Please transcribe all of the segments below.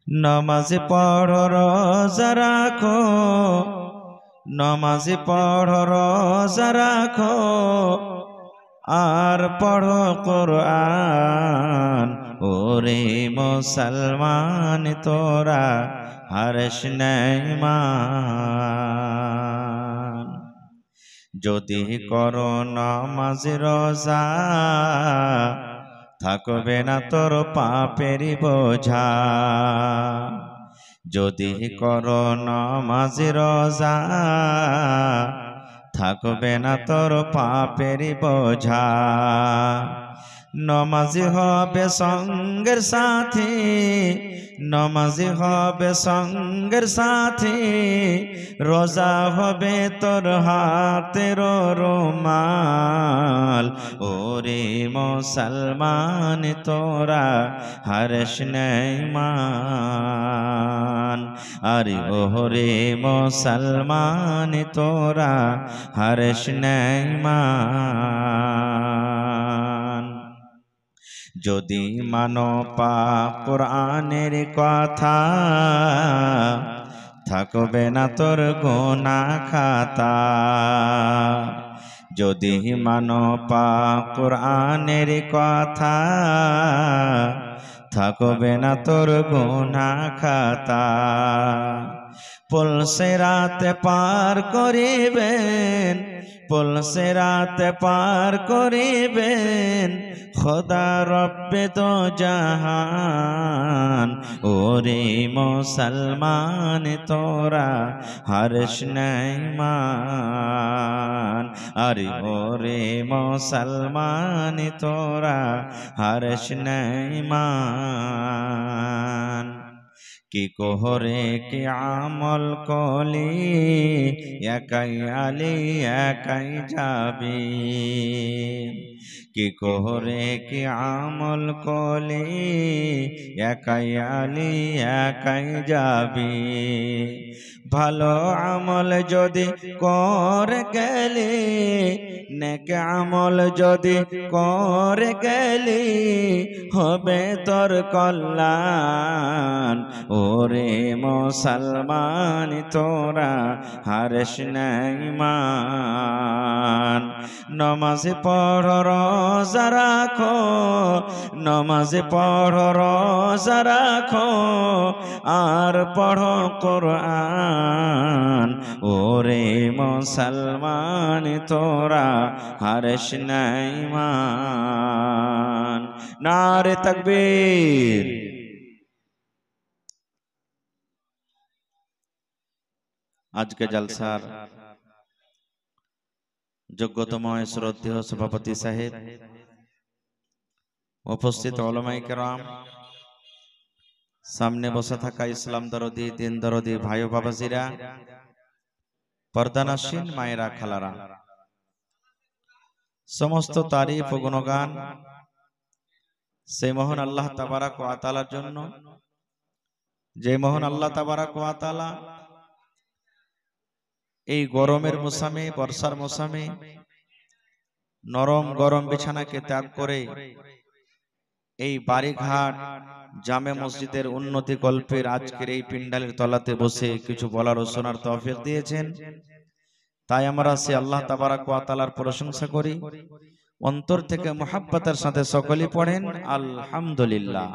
नमाज पढ़ो रोजा राखो, नमाज पढ़ो रोजा राखो, आर पढ़ो कुरआन। ओरे मुसलमान तोरा हर्ष नहीं मान। যদি করো নামাজ রোজা, থাকবে না তোর পাপের বোঝা। যদি করো নামাজ রোজা, থাকবে না তোর পাপের বোঝা। নমাজি হবে সঙ্গের সাথী, নমাজি হবে সঙ্গের সাথী, রোজা হবে তোর হাতের রুমাল। ওরে মুসলমান তোরা হর্ষ नहीं मान। अरे ओरे मुसलमान तोरा हर्ष नहीं मान। যদি মানো পাক কুরআনের কথা, থাকবে না তোর গুনাহ খাতা। যদি মানো পাক কুরআনের কথা, থাকবে না তোর গুনাহ খাতা। পুলসিরাতে পার করিবেন, পুলসিরাতে পার করিবেন খোদা রব্বে দো জাহান। ওরে মুসলমান তোরা হর্ষ नहीं मान। अरे ओरे मुसलमान तोरा हर्ष नहीं मान। কি কোহরে কি আমল কলি, একাই আলি একাই যাবি। কি কোহরে কি আমল কলি, একাই আলি একাই যাবি। ভালো আমল যদি করে গেলি, নেক আমল যদি করে গেলি, হবে তোর কল্যাণ। ওরে মুসলমান তোরা হর্ষ नहीं मान। নমাজ পড়ো রোজা রাখো, নমাজ পড়ো রোজা রাখো, আর পড়ো কুরআন। ওরে মুসলমান তোরা হর্ষ नहीं मान। নারে তাকবীর। আজকে জলসার যোগ্যতম শ্রদ্ধেয় সভাপতি সাহেব, উপস্থিত উলামায়ে কেরাম, সামনে বসে থাকা ইসলাম দরদি দিন দরদি ভাই ও বাবাজিরা, পর্দানাসীন মায়েরা খালারা, সমস্ত তারিফ ও গুণগান সেই মহান আল্লাহ তাবারাক ওয়া তাআলার জন্য, যে মহান আল্লাহ তাবারাক ওয়া তাআলা এই গরমের মৌসুমে, বর্ষার মৌসুমে নরম গরম বিছানাকে ত্যাগ করে এই বাড়িঘাট জামে মসজিদের উন্নতি কল্পের আজকের এই পিন্ডালের তলাতে বসে কিছু বলার ও শোনার তৌফিক দিয়েছেন। তাই আমরা সে আল্লাহ তাবারাক ওয়া তাআলার প্রশংসা করি। অন্তর থেকে মুহাব্বতের সাথে সকলেই পড়েন আলহামদুলিল্লাহ।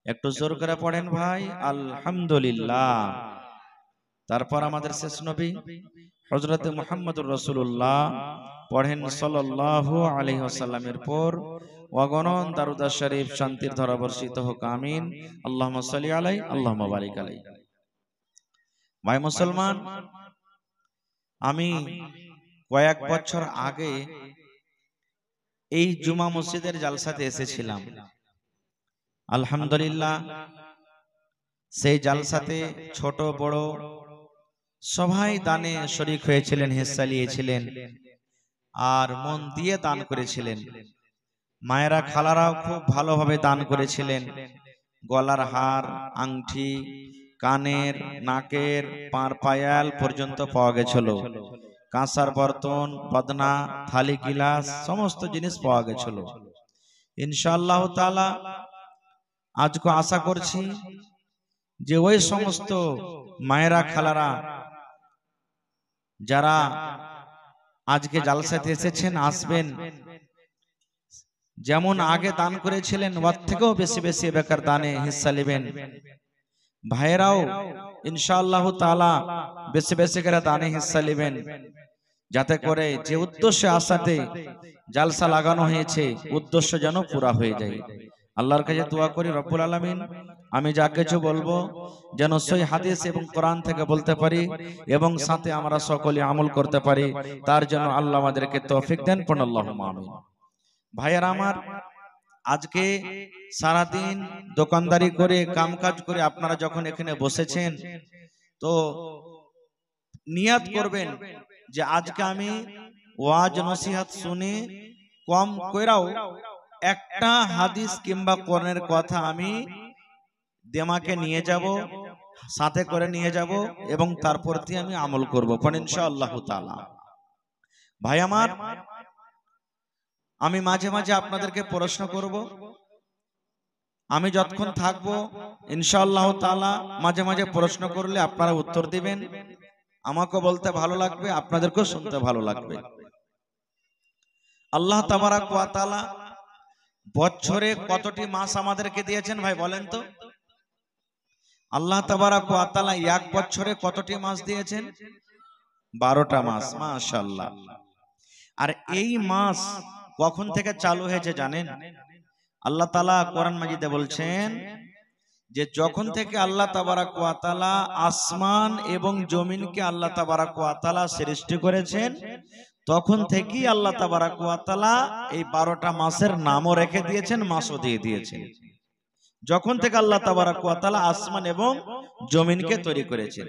একটু জোর করে পড়েন ভাই আলহামদুলিল্লাহ। তারপর আমাদের শেষ নবী হযরত মুহাম্মদুর রাসূলুল্লাহ পড়েন সাল্লাল্লাহু আলাইহি ওয়াসাল্লামের পর অগণন দারুদ শরীফ শান্তির ধারা বর্ষিত হোক, আমিন। আল্লাহুম্মা সাল্লি আলাইহি আল্লাহুম্মা বারিক আলাইহি। ভাই মুসলমান, আমি কয়েক বছর আগে এই জুমা মসজিদের জালসাতে এসেছিলাম। আলহামদুলিল্লাহ, সেই জালসাতে ছোট বড় সবাই দানে শরীক হয়েছিলেন, হিস্সা নিয়েছিলেন আর মন দিয়ে দান করেছিলেন। মায়েরা খালারাও খুব ভালোভাবে দান করেছিলেন। গলার হার, আংটি, কানের, নাকের, পার পায়াল পর্যন্ত পাওয়া গেছিল। কাঁসার বর্তন, বদনা, থালি গিলাস সমস্ত জিনিস পাওয়া গেছিল। ইনশাআল্লাহ তাআলা আজকে আশা করছি যে ওই সমস্ত মায়েরা খালারা যারা আজকে জালসাতে এসেছেন, আসবেন, যেমন আগে দান করেছিলেন ওর থেকেও বেশি বেশি বেকার দানে হিস্সা নেবেন। ভাইয়েরাও ইনশাআল্লাহ তাআলা বেশি বেশি করে দানে হিস্সা নেবেন, যাতে করে যে উদ্দেশ্যে আসাতে জালসা লাগানো হয়েছে উদ্দেশ্য যেন পুরা হয়ে যায়। আল্লাহর কাছে দোয়া করি রব্বুল আলামিন আমি যা কিছু বলবো যেন সহি হাদিস এবং কোরআন থেকে বলতে পারি এবং সাথে আমরা সকলে আমল করতে পারি, তার জন্য আল্লাহ আমাদেরকে তৌফিক দেন। পড়ুন আল্লাহুম্মা আমিন। ভাইয়েরা আমার, আজকে সারাদিন দোকানদারি করে কামকাজ করে আপনারা যখন এখানে বসেছেন, তো নিয়াত করবেন যে আজকে আমি ওয়াজ নসিহত শুনে কম কইরাও একটা হাদিস কিংবা কোরআনের কথা আমি দিমাগে নিয়ে যাব, সাথে করে নিয়ে যাব এবং তারপর দিয়ে আমি আমল করব ইনশাআল্লাহ তাআলা। ভাই আমার, আমি মাঝে মাঝে আপনাদেরকে প্রশ্ন করব, আমি যতক্ষণ থাকবো ইনশাআল্লাহ তাআলা মাঝে মাঝে প্রশ্ন করলে আপনারা উত্তর দিবেন। আমাকে বলতে ভালো লাগবে, আপনাদেরকেও শুনতে ভালো লাগবে। আল্লাহ তাবারাক ওয়া তাআলা বছরে কতটি মাস আমাদেরকে দিয়েছেন ভাই বলেন তো? আল্লাহ তাবারাক ওয়া তাআলা এক বছরে কতটি মাস দিয়েছেন? 12টা মাস। মাশাআল্লাহ। আর এই মাস কখন থেকে চালু হয়েছে জানেন? আল্লাহ তাআলা কোরআন মাজিদে বলছেন যে যখন থেকে আল্লাহ তাবারাক ওয়া তাআলা আসমান এবং জমিনকে আল্লাহ তাবারাক ওয়া তাআলা সৃষ্টি করেছেন, তখন থেকেই আল্লাহ তাবারাক ওয়া তাআলা এই 12টা মাসের নামও রেখে দিয়েছেন, মাসও দিয়ে দিয়েছেন। যখন থেকে আল্লাহ তাবারাক ওয়া তাআলা আসমান এবং জমিনকে তৈরি করেছেন।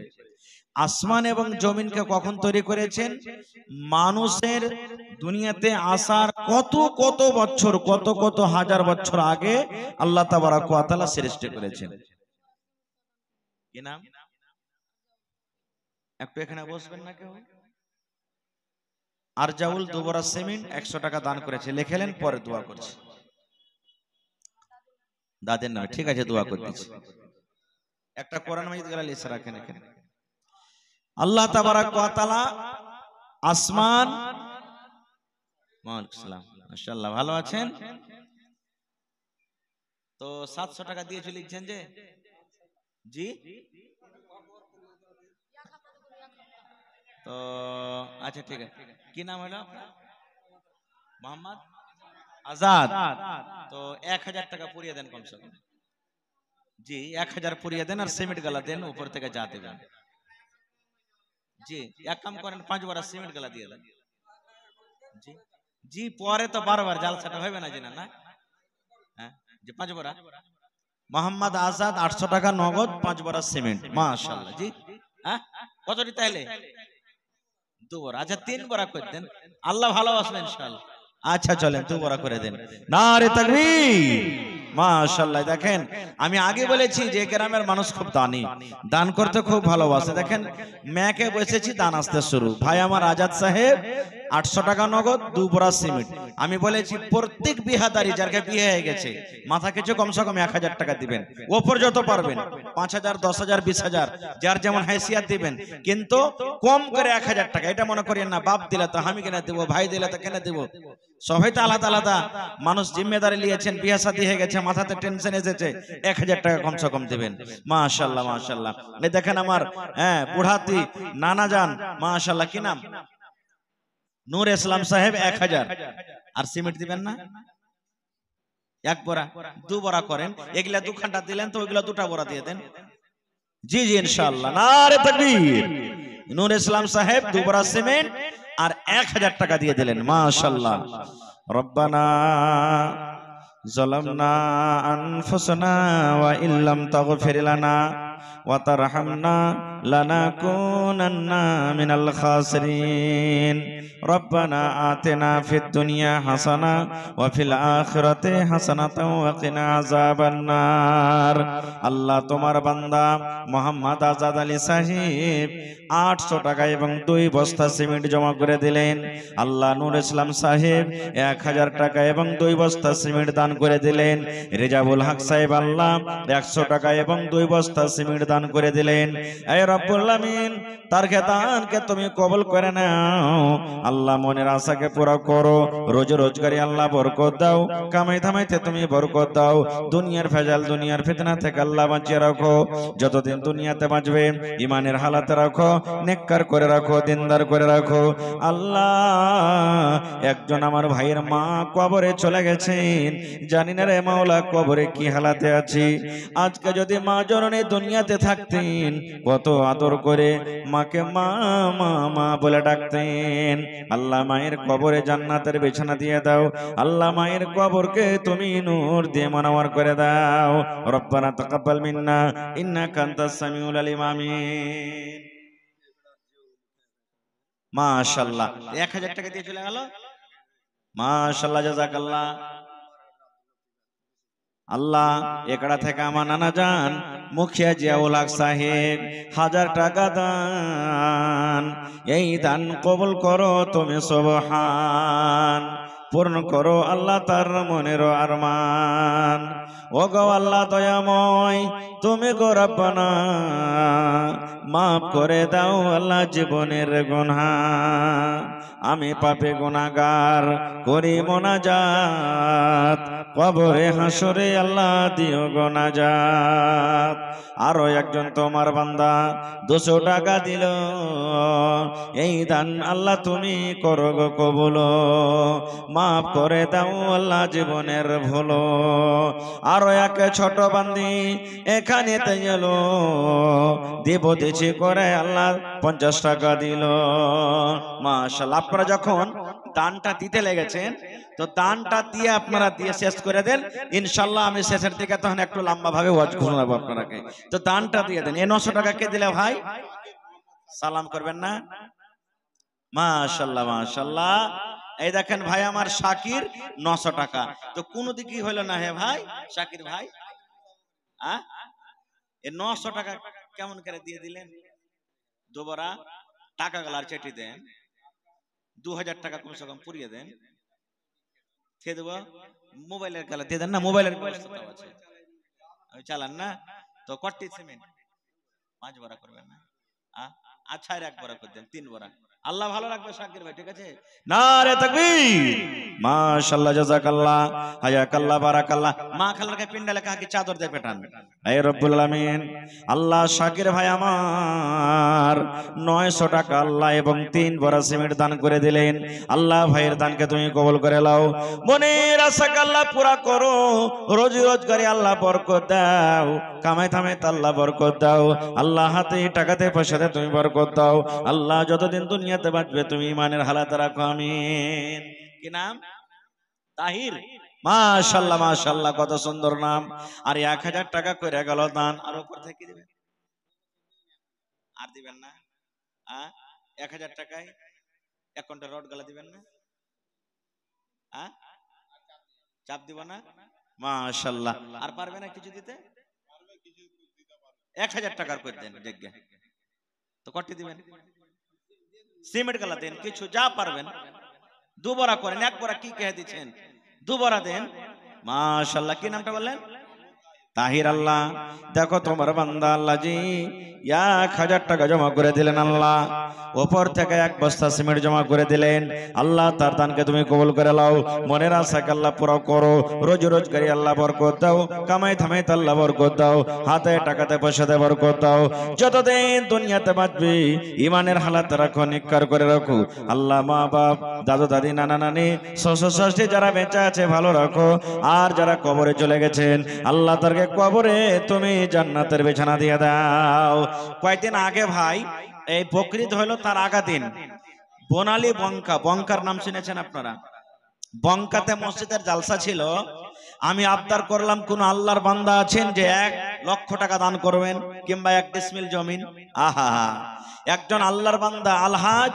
আসমান এবং জমিনকে কখন তৈরি করেছেন? মানুষের দুনিয়াতে আসার কত কত বছর, কত কত হাজার বছর আগে আল্লাহ তাবারাক ওয়া তাআলা সৃষ্টি করেছেন। কি নাম? একটু এখানে বসবেন না কেউ? আরজাউল দুবরা সিমেন্ট 100 টাকা দান করেছে, লিখেলেন, পরে দোয়া করছি। দাদের নামে, ঠিক আছে, দোয়া করতেছি। একটা কোরআন মাজিদ গেলা লিখে রাখেন এখানে। আল্লাহ তাবারাক ওয়া তাআলা আসমান, ওয়ালাইকুম আসসালাম, মাশাআল্লাহ, ভালো আছেন তো? 700 টাকা দিয়েছে, লিখছেন যে জি, তো আচ্ছা ঠিক আছে। কি নাম হলো আপনার? মোহাম্মদ আজাদ। তো 1000 টাকা পুরিয়ে দেন কমসে কম। জি 1000 পুরিয়ে দেন আর সিমেন্ট গালা দেন, উপর থেকে যা দেবেন। জি এক কাম করেন, 5 বড়া সিমেন্ট গালা দিয়ে দেন। জি জি, পরে তো বারবার জালসাটা হবে না জিনা না? হ্যাঁ জি, 5 বড়া। মোহাম্মদ আজাদ 800 টাকা নগদ, 5 বড়া সিমেন্ট। মাশাআল্লাহ। জি হ্যাঁ, কতটি তাইলে? 2 বড়া। আচ্ছা 3 বড়া করে দেন, আল্লাহ ভালোবাসবেন ইনশাআল্লাহ। আচ্ছা চলেন 2 বড়া করে দেন। নারে তাকবীর। মাশাআল্লাহ। দেখেন আমি আগে বলেছি যে গ্রামের মানুষ খুব দানি, দান করতে খুব ভালোবাসে। দেখেন মেয়েকে বসেছি, দান আসতে শুরু। ভাই আমার আজাদ সাহেব 800 টাকা নগদ, 2 বড়া সিমেন্ট। আমি বলেছি প্রত্যেক বিহাদারি যার বিয়ে হয়ে গেছে মাথা কিছু কমসে কম 1000 টাকা দিবেন, ওপর যত পারবেন 5000, 10000, 20000 যার যেমন হাইসিয়াত দিবেন, কিন্তু কম করে 1000 টাকা। এটা মনে করেন না বাপ দিলে তো আমি কেন দেবো, ভাই দিলে তো কেন দেবো, সবাই তো আলাদা আলাদা মানুষ জিম্মেদারি নিয়েছেন, বিয়ে শাদী হয়ে গেছে, মাথাতে টেনশন এসেছে, 1000 টাকা কমসে কম দিবেন। মাশাআল্লাহ মাশাআল্লাহ। এই দেখেন আমার হ্যাঁ বুড়াতি নানা জান, মাশাআল্লাহ, কি নাম? নূর ইসলাম সাহেব 1000। আর সিমেন্ট দিবেন না? 1 বড়া 2 বড়া করেন, এগুলা 2 খান্ডা দিলেন তো ওইগুলা 2টা বড়া দিয়ে দেন। জি জি ইনশাআল্লাহ। নারে তাকবীর। নূর ইসলাম সাহেব 2 বড়া সিমেন্ট আর 1000 টাকা দিয়ে দিলেন। মাশাআল্লাহ। রব্বানা যালামনা আনফুসানা ওয়া ইল্লাম তাগফির লানা ওয়া তারহামনা লানাকুনান্না মিনাল খাসিরিন। রব্বানা আতিনা ফিদ দুনিয়া হাসানা ওয়া ফিল আখিরাতি হাসানাতাও ওয়া কিনা আযাবান নার। আল্লাহ তোমার বান্দা মোহাম্মদ আজাদ আলী সাহেব 800 টাকা এবং 2 বস্তা সিমেন্ট জমা করে দিলেন। আল্লাহ নূর ইসলাম সাহেব 1000 টাকা এবং 2 বস্তা সিমেন্ট দান করে দিলেন। রেজাবুল হক সাহেব আল্লাহ 100 টাকা এবং 2 বস্তা সিমেন্ট দান করে দিলেন। হে রব্বুল আমিন, তার দানকে তুমি কবুল করে নাও। আল্লাহ মনের আশাকে পুরো করো। রোজ রোজগারি আল্লাহ বরকত দাও, কামাই ধামাইতে তুমি বরকত দাও। দুনিয়ার ভেজাল, দুনিয়ার ফিতনা থেকে আল্লাহ বাঁচিয়ে রাখো। যতদিন দুনিয়াতে বাঁচবে ইমানের হালাতে রাখো, নেককার করে রাখো, দিনদার করে রাখো। আল্লাহ, একজন আমার ভাইয়ের মা কবরে চলে গেছেন, জানি না রে মাওলা কবরে কি হালাতে আছি। আজকে যদি মা জননী দুনিয়াতে থাকতেন, কত আদর করে মাকে মা মা মা বলে ডাকতেন। আল্লাহ মায়ের কবরে জান্নাতের বিছানা দিয়ে দাও। আল্লাহ মায়ের কবরকে তুমি নূর দিয়ে মনোয়ার করে দাও। রব্বানা তাকাব্বাল মিন্না ইন্নাকা আনতাস সামিউল আলিম। আমিন। মাশাআল্লাহ, 1000 টাকা দিয়ে চলে গেল। মাশাআল্লাহ, জাযাকাল্লাহ। আল্লাহ একড়া থেকে আমার নানা জান মুখিয়া জিয়াউল হক সাহেব 1000 টাকা দান। এই দান কবুল করো তুমি সুবহান। পূর্ণ করো আল্লাহ তার মনের আরমান। ও গো আল্লাহ দয়াময়, তুমি গো রব্বানা মাফ করে দাও আল্লাহ জীবনের গুনাহ। আমি পাপী গুনাহগার করি মোনাজাত, কবরে হাসরে আল্লাহ দিও গো নাজাত। আরো একজন তোমার বান্দা 200 টাকা দিল। এই দান আল্লাহ তুমি করো গো কবুল, মাফ করে দাও আল্লাহ জীবনের ভুল। আরো এক ছোট বান্দি এখানে এলো, দেব দেছি করে আল্লাহ 50 টাকা দিল। মাশাআল্লাহ, আপনারা যখন দানটা দিতে লেগেছেন তো দানটা দিয়ে আপনারা দিয়ে শেষ করে দেন, ইনশাআল্লাহ আমি শেষের দিকে তখন একটু লম্বা ভাবে ওয়াজ শোনাবো আপনাকে। তো দানটা দিয়ে দেন। এই 900 টাকা কে দিলে ভাই? সালাম করবেন না? মাশাআল্লাহ মাশাআল্লাহ। এই দেখেন ভাই আমার শাকির 900 টাকা। তো কোন দিকে হলো না হে ভাই শাকির ভাই? এই 900 টাকা কেমন করে দিয়ে দিলেন? দুবারা টাকা গলার চেটি দেন, 2000 টাকা কমসে কম পুরিয়ে দেন। খেয়ে দেবো মোবাইলের গলা দিয়ে দেন না, মোবাইলের ব্যবস্থা আছে, চালান না তো। কটি সিমেন্ট 5 বড়া করবেন না? আচ্ছা, 1 বড়া করে দেন, 3 বড়া। আল্লাহ ভালো রাখবে শাকির ভাই, ঠিক আছে? নারে তাকবীর। মাশাআল্লাহ, জাযাকাল্লাহ, হায়াকাল্লাহ, বারাকাল্লাহ। মা খালাকে পিন্ডালে কাকে চাদর দিয়ে পেটান। হে রব্বুল আলামিন, আল্লাহ শাকির ভাই আমার 900 টাকা আল্লাহ এবং 3 বড়া সিমেন্ট দান করে দিলেন। আল্লাহ ভাইয়ের দানকে তুমি কবুল করে নাও। মনের আশাকে আল্লাহ পুরা করো। রোজি রোজগারে আল্লাহ বরকত দাও, কামাই থামে আল্লাহ বরকত দাও। আল্লাহ হাতে টাকাতে পয়সাতে তুমি বরকত দাও। আল্লাহ যতদিন দুনিয়াতে বাঁচবে তুমি ইমানের হালাতে রাখো। আমিন। কি নাম? তাহির। মাশাআল্লাহ মাশাআল্লাহ, কত সুন্দর নাম। আর 1000 টাকা কইরা গেল দান। আর উপর থেকে দিবেন? আর দিবেন না? 1000 টাকায় এক ঘন্টা রড গলা দিবেন না? চাপ দিব না? মাশাআল্লাহ। আর পারবে না কিছু দিতে? 1000 টাকার করে দেন জায়গা। তো কটি দিবেন? সিমেন্ট গলা দেন, কিছু যা পারবেন। 2 বড়া করেন, 1 বড়া কি কে দিচ্ছেন? 2 বড়া দেন। মাশাআল্লাহ। কি নামটা বললেন? তাহির। আল্লাহ দেখো তোমার বান্দা আল্লাহ জি 1000 টাকা জমা করে দিলেন। আল্লাহ উপর থেকে 1 বস্তা সিমেন্ট জমা করে দিলেন। আল্লাহ তার দানকে তুমি কবুল করে নাও। মনের আশাকে আল্লাহ পুরো করো। রোজ রোজগারি আল্লাহ বরকত দাও, কামাই থামাই আল্লাহ বরকত দাও, হাতে টাকাতে পয়সাতে বরকত দাও। যতদিন দুনিয়াতে বাঁচবে ইমানের হালাত রাখো, নিকার করে রাখো। আল্লাহ মা বাপ, দাদু দাদি, নানা নানি, শ্বশুর শাশুড়ি যারা বেঁচে আছে ভালো রাখো। আর যারা কবরে চলে গেছেন আল্লাহ তারকে কবরে তুমি জান্নাতের বিছানা দিয়ে দাও। কয়েকদিন আগে ভাই এই বকরিদ হলো, তার আগা দিন বনালী বঙ্কা, বঙ্কার নাম শুনেছেন আপনারা? বঙ্কাতে মসজিদের জালসা ছিল। আমি আবদার করলাম কোন আল্লাহর বান্দা আছেন যে 1 লক্ষ টাকা দান করবেন কিংবা 1 ডিসমিল জমিন। আহা, একজন আল্লাহর বান্দা আলহাজ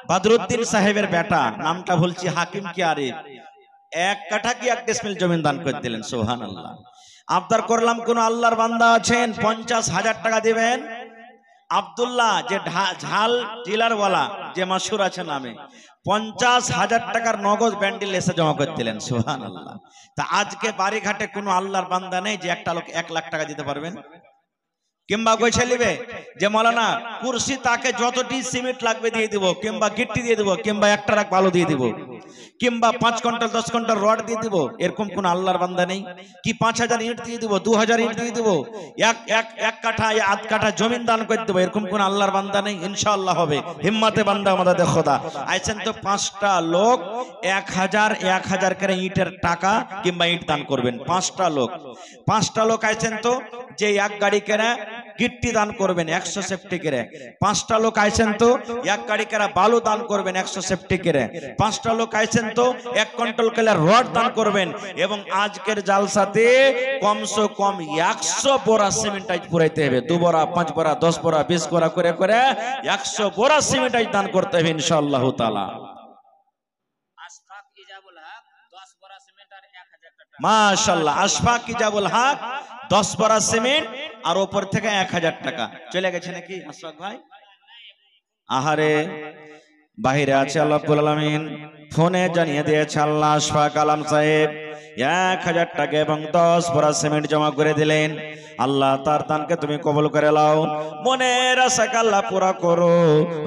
বদরুদ্দিন সাহেবের বেটা, নামটা বলছি হাকিম কি আরিফ, 1 কাঠা কি 1 ডিসমিল জমিন দান করে দিলেন। সুবহানাল্লাহ। আবদার করলাম কোন আল্লাহর বান্দা আছেন 50,000 টাকা দিবেন। আব্দুল্লাহ যে ঝাল ডিলারওয়ালা যে মাশহুর আছে নামে, 50,000 টাকার নগদ ব্যান্ডেল এসে জমা করে দিলেন। সুবহানাল্লাহ। তা আজকে বাড়িঘাটে কোনো আল্লাহর বান্দা নেই যে একটা লোক 1 লাখ টাকা দিতে পারবেন? কিংবা গোছে নিবে যে মৌলানা কুরসি তাকে যতটি সিমেন্ট লাগবে দিয়ে দিব, কিংবা গিট্টি দিয়ে দিব, কিংবা 1 ট্রাক বালু দিয়ে দিব, কিংবা 5 কুইন্টাল 10 কুইন্টাল রড দিয়ে দিব, এরকম কোন আল্লাহর বান্দা নেই? কি 5,000 ইট দিয়ে দিব, 2,000 ইট দিয়ে দিব, এক কাঠা আধ কাঠা জমিন দান করে দেবো, এরকম কোন আল্লাহর বান্দা নেই? ইনশাআল্লাহ হবে। হিম্মতে বান্দা আমাদের খোদা আইছেন তো 5টা লোক 1,000 করে ইটের টাকা কিংবা ইট দান করবেন। 5টা লোক আইছেন তো যে 1 গাড়ি কেনা গিট্টি দান করবেন 100 সেফটি করে। 5টা লোক আইছেন তো 1 গাড়ি কেনা বালু দান করবেন 100 সেফটি করে। 5টা লোক আইছেন তো 1 কুইন্টাল কেলা রড দান করবেন। এবং আজকের জালসাতে কমসে কম 100 বোরা সিমেন্ট আজ পুরাইতে হবে। 2 বোরা 5 বোরা 10 বোরা 20 বোরা করে করে 100 বোরা সিমেন্ট আজ দান করতে হবে ইনশাআল্লাহ তাআলা। মাশাআল্লাহ, আশফাক ইজাবুল হক 10 বোরা সিমেন্ট আর উপর থেকে 1,000 টাকা চলে গেছে নাকি আশফাক ভাই? আহারে বাহিরে আছে আল্লাহ রাব্বুল আলামিন ফোনে জানিয়ে দিয়েছে আল্লাহ আশফাক আলম সাহেব 1,000 টাকা এবং 10 বোরা সিমেন্ট জমা করে দিলেন। আল্লাহ তার দানকে তুমি কবুল করে নাও, মনের আশাকে আল্লাহ পুরা করো,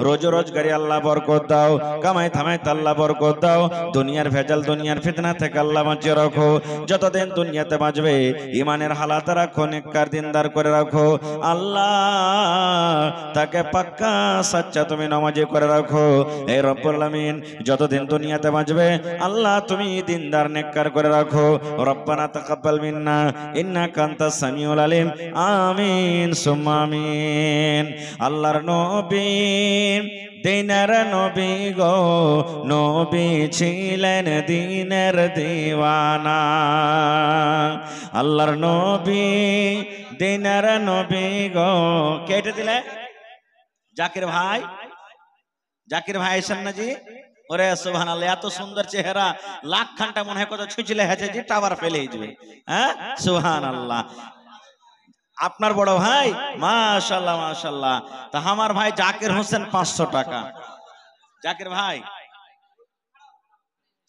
রোজগারি আল্লাহ বরকত দাও, কামাই থামাইতে আল্লাহ বরকত দাও, দুনিয়ার ভেজাল দুনিয়ার ফিতনা থেকে আল্লাহ বাঁচিয়ে রাখো, যতদিন দুনিয়াতে বাঁচবে ইমানের হালাত রাখো, নেককার দিনদার করে রাখো আল্লাহ, তাকে পাক্কা সাচ্চা তুমি নামাজি করে রাখো। এই রব্বুল আলামিন যতদিন দুনিয়াতে বাঁচবে আল্লাহ তুমি দিনদার নেককার করে রাখো। রব্বানা তাকাব্বাল মিন্না ইন্নাকা আনতাস সামিউল আলিম। আমিন সুম্মা আমিন। আল্লাহর নবী দিনের নবী গো, নবী ছিলেন দিনের দিওয়ানা। আল্লাহর নবী দিনের নবী গো, কেটে দিলে জাকির ভাই, জাকির ভাই আইছেন না জি? ওরে সুবহানাল্লাহ, এত সুন্দর চেহারা, লাখ খানটা মনে হয় কত ছুঁচলে হেছে যে টাওয়ার ফেলে যাবে। হ্যাঁ সুবহানাল্লাহ। আপনার বড় ভাই মাশাআল্লাহ মাশাআল্লাহ। তা আমার ভাই জাকির হোসেন 500 টাকা। জাকির ভাই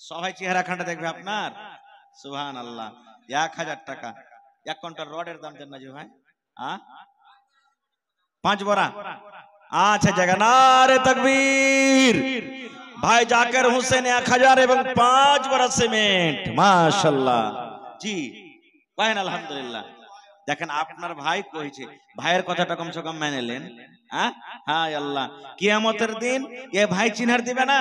সবাই চেহারা খানটা দেখবে আপনার। সুবহানাল্লাহ। 1,000 টাকা 1 কুইন্টাল রডের দাম দেন না জি ভাই? 5 বোরা। আচ্ছা জায়গা নারে তাকবীর। ভাই জাকির হোসেন 1,000 এবং 5 বোরা সিমেন্ট। মাশাআল্লাহ জি ভাইন আলহামদুলিল্লাহ। দেখেন আপনার ভাই কইছে, ভাইয়ের কথাটা কমসে কম মেনে নেন। হ্যাঁ হ্যাঁ আল্লাহ কিয়ামতের দিন এ ভাই চিনহার দিবে না,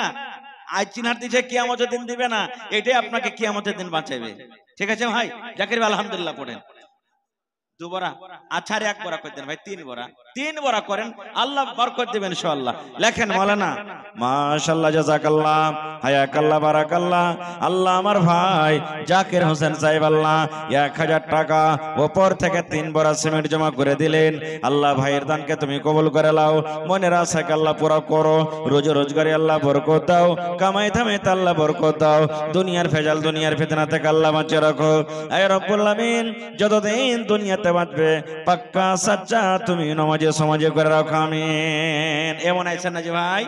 আজ চিনহার দিছে কিয়ামতের দিন দিবে না, এটাই আপনাকে কিয়ামতের দিন বাঁচাবে। ঠিক আছে ভাই? জাকির ভাই আলহামদুলিল্লাহ পড়েন। 2 বোরা আচ্ছা, আর 1 বোরা করে দেন ভাই, 3 বোরা, 3 বোরা করেন, আল্লাহ বরকত দিবেন ইনশাআল্লাহ। লেখেন মাওলানা মাশাআল্লাহ জাযাকাল্লাহ হায়াকাল্লাহ বারাকাল্লাহ। আল্লাহ আমার ভাই জাকির হোসেন সাহেব আল্লাহ 1,000 টাকা উপর থেকে 3 বোরা সিমেন্ট জমা করে দিলেন। আল্লাহ ভাইয়ের দানকে তুমি কবুল করে নাও, মনের আশাকে আল্লাহ পুরা করো, রোজগারি আল্লাহ বরকত দাও, কামাই থামাইতে আল্লাহ বরকত দাও, দুনিয়ার ভেজাল দুনিয়ার ফিতনা থেকে আল্লাহ বাঁচিয়ে রাখো। আয় রব্বুল আলামিন যতদিন দুনিয়াতে বাঁচবে পাক্কা সাচ্চা তুমি নামাজে সমাজে করে রাখো আমিন। এমন আছেন না জি ভাই?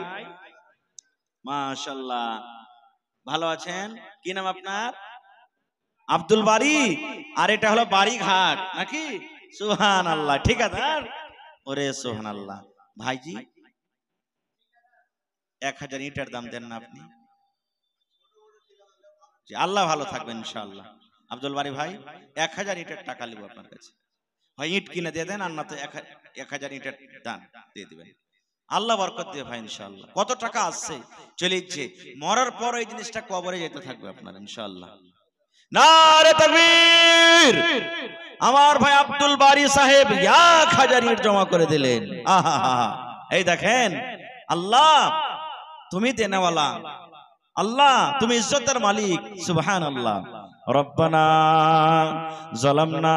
মাশাআল্লাহ ভালো আছেন? কি নাম আপনার? আব্দুল বারি। আর এটা হলো বাড়িঘাট নাকি? সুবহানাল্লাহ। ঠিক আছে। ওরে সুবহানাল্লাহ। ভাইজি 1,000 ইটের দাম দেন না আপনি? জি আল্লাহ ভালো থাকবেন ইনশাআল্লাহ। আব্দুল বারি ভাই 1,000 ইটের টাকা লিব আপনার কাছে, হয় ইট কিনে দিয়ে দেন আর না তো 1,000 ইটের দান দিয়ে দিবেন, আল্লাহ বরকত দিয়ে ভাই ইনশাআল্লাহ। কত টাকা আসছে চলে যাচ্ছে, মরার পর এই জিনিসটা কবরে যেতে থাকবে আপনার ইনশাআল্লাহ। নারে তাকবীর। আমার ভাই আব্দুল বারি সাহেব 1,000 ইট জমা করে দিলেন। আহা এই দেখেন আল্লাহ তুমি দেনেওয়ালা, আল্লাহ তুমি ইজ্জতের মালিক। সুবহানাল্লাহ। রব্বানা যালামনা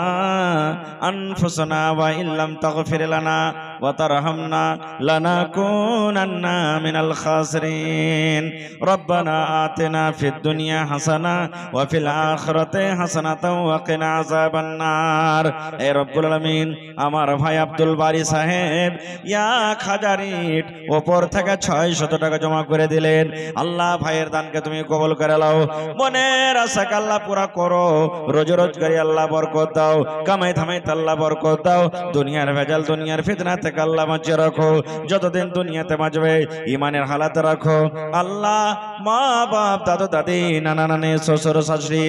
আনফুসানা ওয়া ইল্লাম তাগফির লানা ওয়া তারহামনা লানাকুনান্না মিনাল খাসিরিন রব্বানা আতিনা ফিদ দুনিয়া হাসানা ওয়া ফিল আখিরাতি হাসানাতাও ওয়া কিনা আযাবান নার। হে রব্বুল আলামিন, আমার ভাই আব্দুল বারী সাহেব 1000 ইট উপর থেকে 600 টাকা জমা করে দিলেন। আল্লাহ ভাইয়ের দানকে তুমি কবুল করে নাও, মনের আশাকে আল্লাহ পুরা করো, রোজ রোজগারি আল্লাহ বরকত দাও, কামাই ধামাই আল্লাহ বরকত দাও, দুনিয়ার ভেজাল দুনিয়ার ফিতনা থেকে আল্লাহ বাঁচিয়ে রাখো, যতদিন দুনিয়াতে বাঁচবে ইমানের হালাতে রাখো। আল্লাহ মা বাপ দাদু দাদি নানা নানি শ্বশুর শাশুড়ি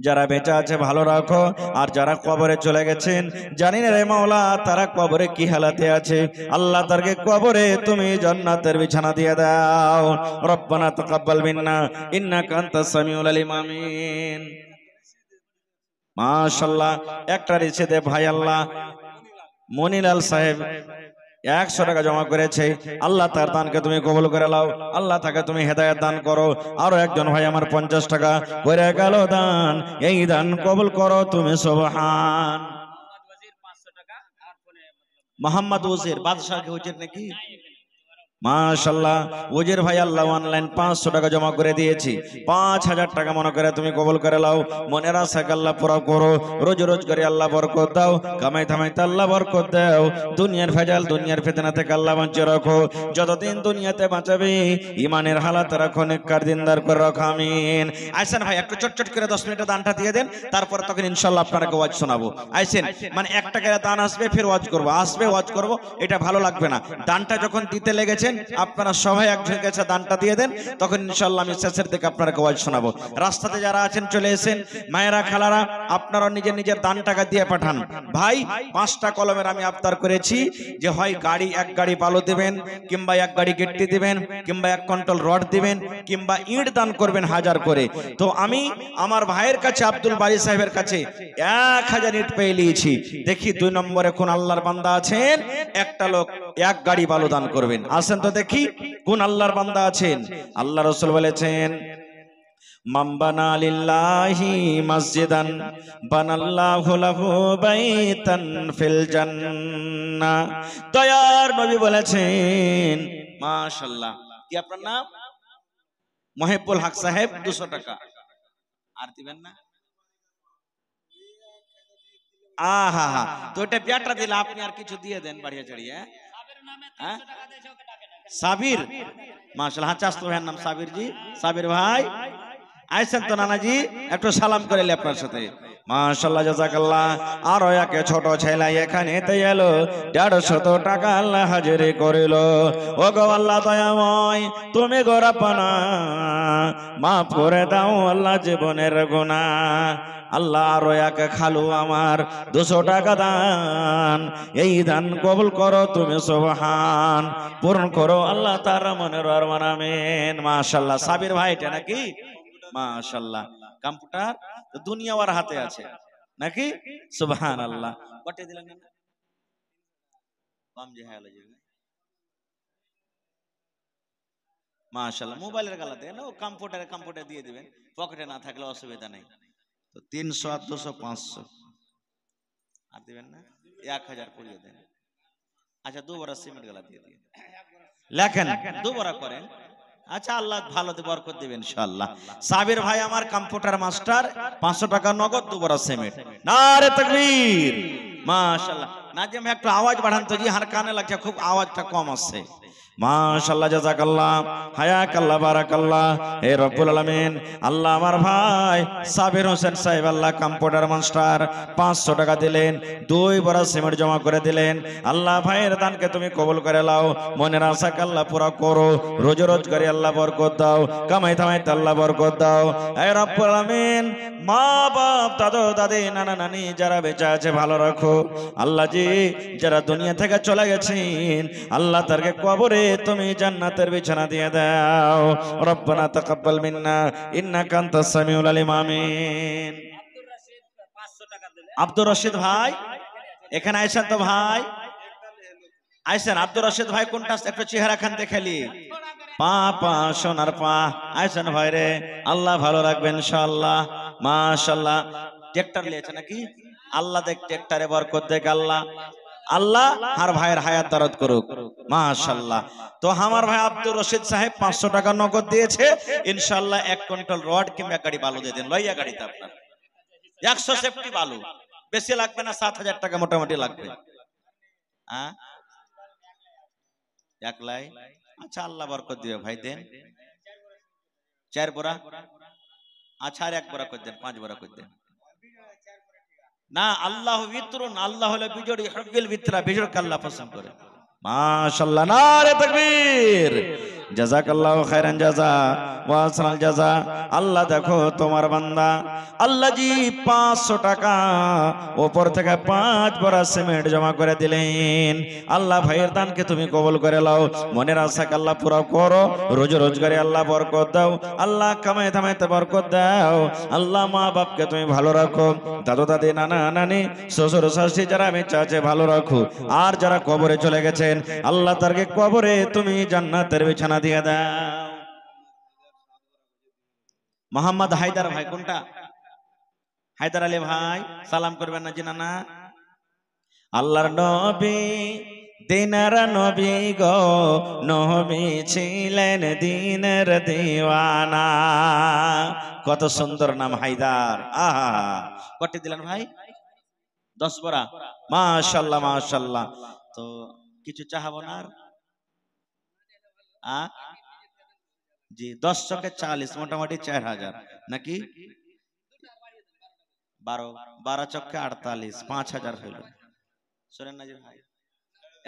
যারা বেঁচে আছে ভালো রাখো, আর যারা কবরে চলে গেছেন জানি না রে মাওলা তারা কবরে কি হালাতে আছে, আল্লাহ তারকে কবরে তুমি জান্নাতের বিছানা দিয়ে দাও। রব্বানা তাকাব্বাল মিন্না ইন্নাকা আনতাস সামিউল আলিম। আমিন। মাশাআল্লাহ, একটা রিসিদে ভাই আল্লাহ মনিলাল সাহেব 100 টাকা জমা করেছে। আল্লাহ তার দানকে তুমি কবুল করে নাও, আল্লাহ তাকে তুমি হেদায়েত দান করো। আরো একজন ভাই আমার 50 টাকা করে গেল দান, এই দান কবুল করো তুমি সুবহান। মোহাম্মদ ওজির বাদশাহ হুজুর নাকি? মাশাআল্লাহ, ওজির ভাই আল্লাহ অনলাইন 500 টাকা জমা করে দিয়েছি। 5000 টাকা মনে করে তুমি কবুল করে নাও, মনের আশাকে আল্লাহ পুরা করো, রোজ রোজগারি আল্লাহ বরকত দাও, কামাই ধামাইতে আল্লাহ বরকত দাও, দুনিয়ার ভেজাল দুনিয়ার ফিতনা থেকে আল্লাহ বাঁচিয়ে রাখো, যতদিন দুনিয়াতে বাঁচাবে ইমানের হালাত রাখো, নেককার দিনদার করে রাখো। আমিন। আইসেন ভাই একটু চটচট করে 10 মিনিটের দানটা দিয়ে দেন, তারপর তখন ইনশাআল্লাহ আপনাকে ওয়াজ শোনাবো। আইসেন, মানে 1 টাকার দান আসবে ফির ওয়াজ করব, আসবে ওয়াজ করব, এটা ভালো লাগবে না। দানটা যখন দিতে লেগেছে আপনারা সবাই একজনের কাছে দানটা দিয়ে দেন, তখন ইনশাআল্লাহ আমি শেষের দিকে আপনাকে ওয়াজ শোনাবো। রাস্তাতে যারা আছেন চলে এসেন, মায়েরা খালারা আপনারা নিজের নিজের দান টাকা দিয়ে পাঠান। ভাই 5টা কলমের আমি আবদার করেছি যে হয় গাড়ি 1 গাড়ি বালু দিবেন, কিংবা 1 গাড়ি গিট্টি দিবেন, কিংবা 1 কুইন্টাল রড দিবেন, কিংবা ইট দান করবেন 1000 করে। তো আমি আমার ভাইয়ের কাছে আব্দুল বারী সাহেবের কাছে 1000 ইট পেয়ে নিয়েছি। দেখি 2 নম্বরে কোন আল্লাহর বান্দা আছেন, একটা লোক 1 গাড়ি বালু দান করবেন। আসেন তো দেখি কোন আল্লাহর বান্দা আছেন। আল্লাহ রাসূল বলেছেন, মান বানা লিল্লাহি মসজিদান বানাল্লাহু লাহু বাইতান ফিল জান্নাহ। দয়ার নবী বলেছেন, মাশাআল্লাহ। কি আপনার নাম? মহিবুল হক সাহেব 200 টাকা। আর দিবেন না? আহা হা, তো এটা পেয়াটা দিলে আপনি আর কিছু দিয়ে দেন বাড়িয়ে চড়িয়ে। হ্যাঁ সাবির, মাশাআল্লাহ। হ্যাঁ চাচতো ভাইয়ের নাম সাবির জি। সাবির ভাই আইছেন তো নানাজি, একটু সালাম করে এলি আপনার সাথে। মাশাআল্লাহ, জাযাকাল্লাহ। আর একে ছোট ছেলে এখানেতে এলো, 150 টাকা আল্লাহ হাজিরি করিল। ও গো আল্লাহ দয়াময়, তুমি গো রব্বানা মাফ করে দাও আল্লাহ জীবনের গুনাহ। আল্লাহ আরো এক খালু আমার 200 টাকা দান, এই দান কবুল করো তুমি সুবহান, পূরণ করো আল্লাহ তার মনের আরমান। আমিন। মাশাআল্লাহ। সাবির ভাই এটা নাকি? মাশাআল্লাহ। কম্পিউটার তো দুনিয়া ওর হাতে আছে নাকি? সুবহানাল্লাহ। কত দিলেন না? কম যে হলো যে। মাশাআল্লাহ। মোবাইলের গালাতে না, কম্পিউটার দিয়ে দিবেন, পকেটে না থাকলে অসুবিধা নেই। তো 300 আর 200 500 আর দিবেন না? 1000 করিয়ে দেন। আচ্ছা 2 বড়া সিমেন্ট গালা দিয়ে দিন, লেখেন 2 বড়া করেন। আচ্ছা আল্লাহ ভালো বরকত দিবেন ইনশাআল্লাহ। সাবির ভাই আমার কম্পিউটার মাস্টার, 500 টাকা নগদ 2 বড়া সিমেন্ট। নারে তাকবীর। মাশাআল্লাহ। নাজিম ভাই একটু আওয়াজ বাড়ান তো জি, হার কানে লাগছে, খুব আওয়াজটা কম আসছে। মাশাআল্লাহ, জাযাকাল্লাহ, হায়াকাল্লাহ, বারাকাল্লাহ। হে রব্বুল আলামিন, আল্লাহ আমার ভাই সাবির হোসেন সাহেব আল্লাহ কম্পিউটার মাস্টার 500 টাকা দিলেন, 2 বড় সিমেন্ট জমা করে দিলেন। আল্লাহ ভাইয়ের দানকে তুমি কবুল করে নাও, মনের আশাকে আল্লাহ পুরা করো, রোজ রোজগারি আল্লাহ বরকত দাও, কামাই ধামাইতে আল্লাহ বরকত দাও। হে রব্বুল আলামিন, মা বাপ দাদু দাদি নানা নানি যারা বেঁচে আছে ভালো রাখো আল্লাহ জি, যারা দুনিয়া থেকে চলে গেছেন আল্লাহ তারকে কবরে তুমি জান্নাতের বিছানা দিয়ে দাও। রব্বানা তাকাব্বাল মিন্না ইন্নাকা আনতাস সামিউল আলিম। আমিন। আব্দুর রশিদ ভাই এখানে আইছেন তো ভাই? আইছেন আব্দুর রশিদ ভাই কোনটা একটু চেহারা খান দেখালি। পা পা সোনার পা। আইছেন ভাই রে, আল্লাহ ভালো রাখবেন ইনশাআল্লাহ। মাশাআল্লাহ। ট্রাক্টর নিয়েছে নাকি? আল্লাহ দেখ ট্রাক্টরে বরকত দেখ আল্লাহ, আল্লাহ হার ভাইয়ের হায়াত দারাত করুক। মাশাআল্লাহ। তো আমার ভাই আব্দুর রশিদ সাহেব 500 টাকা নগদ দিয়েছে। ইনশাআল্লাহ 1 কুইন্টাল রড কিংবা গাড়ি বালু দিয়ে দেন। লইয়া গাড়িতে আপনার 100 সেফটি বালু, বেশি লাগবে না, 7000 টাকা মোটামুটি লাগবে। হ্যাঁ 1 লাই। আচ্ছা আল্লাহ বরকত দিবে ভাই, দেন 4 বোরা। আচ্ছা আর 1 বোরা করে দেন, 5 বোরা করে দেন। না আল্লাহ বিতরুন, আল্লাহ হলো বিজড়ি হব্বিল বিতরা, বিজড়কে আল্লাহ পছন্দ করে। মাশাআল্লাহ, নারে তাকবীর। জাযাকাল্লাহু খাইরান জাযা ওয়া আহসানাল জাযা। আল্লাহ দেখো তোমার বান্দা আল্লাহ জি 500 টাকা উপর থেকে 5 বড়া সিমেন্ট জমা করে দিলেন। আল্লাহ ভাইয়ের দানকে তুমি কবুল করে নাও, মনের আশাকে আল্লাহ পুরো করো, রোজ রোজগারে আল্লাহ বরকত দাও, আল্লাহ কামাই ধামাইতে বরকত দাও, আল্লাহ মা বাপকে তুমি ভালো রাখো, দাদু দাদি নানা নানি শ্বশুর শাশুড়ি যারা আমি চাচে ভালো রাখো, আর যারা কবরে চলে গেছেন আল্লাহ তারকে কবরে তুমি জান্নাতের বিছানা দিয়ে দাও। মোহাম্মদ হায়দার ভাই কোনটা? হায়দার আলী ভাই সালাম করবেন না জিনা না? আল্লাহর নবী দিনার নবী গো, নবী ছিলেন দিনের দিওয়ানা। কত সুন্দর নাম হায়দার। আহা, কটি দিলেন ভাই? 10 বড়া। মাশাআল্লাহ মাশাআল্লাহ। তো কিছু চাহাবো না আর জি, 10 চকে 40, মোটামুটি 4000 নাকি? 12 চকে 48, 5000 হইল। শুনেন না যে ভাই,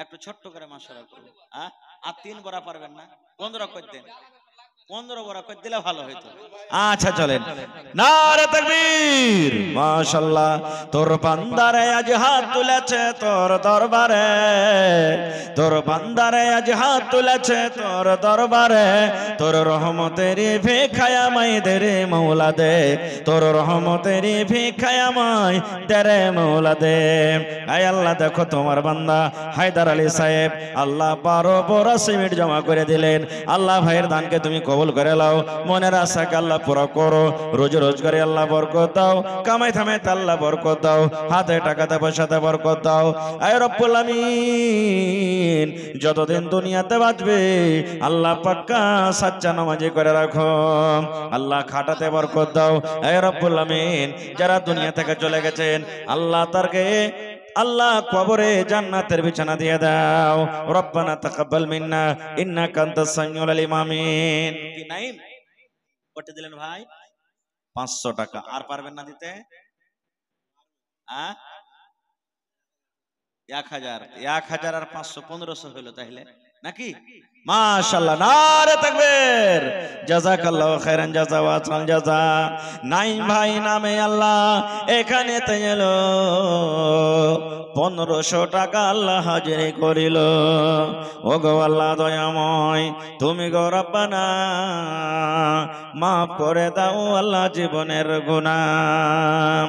একটু ছোট্ট করে মাশাআল্লাহ করবেন। আর 3 বড়া পারবেন না? 15 করে দেন, 15 বড়া করে দিলে ভালো হইতো। আচ্ছা চলেন, নারে তাকবীর। মাশাআল্লাহ, তোর বান্দারে আজ হাত তুলেছে তোর দরবারে, তোর বান্দারে আজ হাত তুলেছে তোর দরবারে, তোর রহমতের ভিখায় আমায় দে রে মওলা দে, তোর রহমতের ভিখায় আমায় দে রে মওলা দে। আয় আল্লাহ দেখো তোমার বান্দা হায়দার আলী সাহেব আল্লাহ 12 বড়া সিমেন্ট জমা করে দিলেন। আল্লাহ ভাইয়ের দানকে তুমি কবুল করে নাও, মনের আশাকে আল্লাহ পুরো করো, রোজ রোজগারে আল্লাহ বরকত দাও, কামাই থামাইতে আল্লাহ বরকত দাও, হাতে টাকাতে পয়সাতে বরকত দাও। আয় রব্বুল আমিন, যতদিন দুনিয়াতে বাঁচবে আল্লাহ পাক্কা সাচ্চা নামাজি করে রাখো, আল্লাহ খাটাতে বরকত দাও। আয় রব্বুল আমিন, যারা দুনিয়া থেকে চলে গেছেন আল্লাহ তারকে আল্লাহ কবরে জান্নাতের বিছানা দিয়ে দাও। রব্বানা তাকাব্বাল মিন্না ইন্নাকা আনতাস সামিউল আলিম। আমিন। কি নাইম কত দিলেন ভাই? 500 টাকা। আর পারবেন না দিতে? 1000 1000 আর 500 1500 হলো তাহলে নাকি? মাশাআল্লাহ, নারে তাকবীর। জাযাকাল্লাহু খাইরান জাযা ওয়া আহসানাল জাযা। নাইম ভাই নামে আল্লাহ এখানে তে এলো 1500 টাকা আল্লাহ হাজিরি করিল। ও গো আল্লাহ দয়াময়, তুমি গো রব্বানা মাফ করে দাও আল্লাহ জীবনের গুনাহ।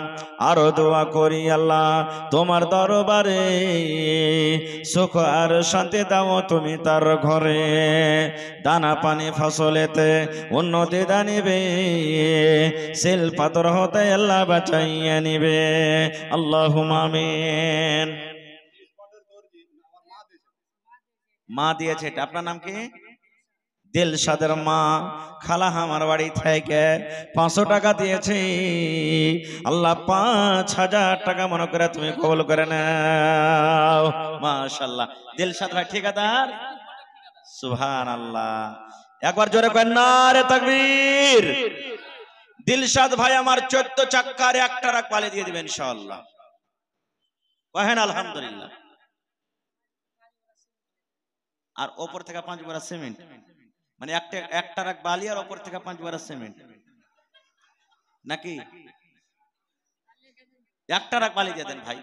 আরো দোয়া করি আল্লাহ তোমার দরবারে সুখ আর শান্তি দাও তুমি তার ঘরে, দানা পানি ফসলেতে উন্নতি দানিবে, সিল পাথর হতে আল্লাহ বাঁচাইয়া নিবে। আল্লাহুম্মা আমিন। মা দিয়েছে, এটা আপনার নাম কি? দিলশাদের মা, খালা আমার বাড়ি থেকে 500 টাকা দিয়েছে। আল্লাহ 5000 টাকা মনে করে তুমি কবুল করে নাও। মাশাআল্লাহ, দিলশাদ ভাই ঠিকাদার। সুবহানাল্লাহ, একবার জোরে করেন নারে তাকবীর। দিলশাদ ভাই আমার 14 চাক্কার 1 ট্রাক পালে দিয়ে দিবেন ইনশাআল্লাহ। কহেন আলহামদুলিল্লাহ। আর ওপর থেকে 5 বড়া সিমেন্ট, মানে এক ট্রাক বালি আর ওপর থেকে 5 বড়া সিমেন্ট নাকি? 1 ট্রাক বালি দিয়ে দেন ভাই,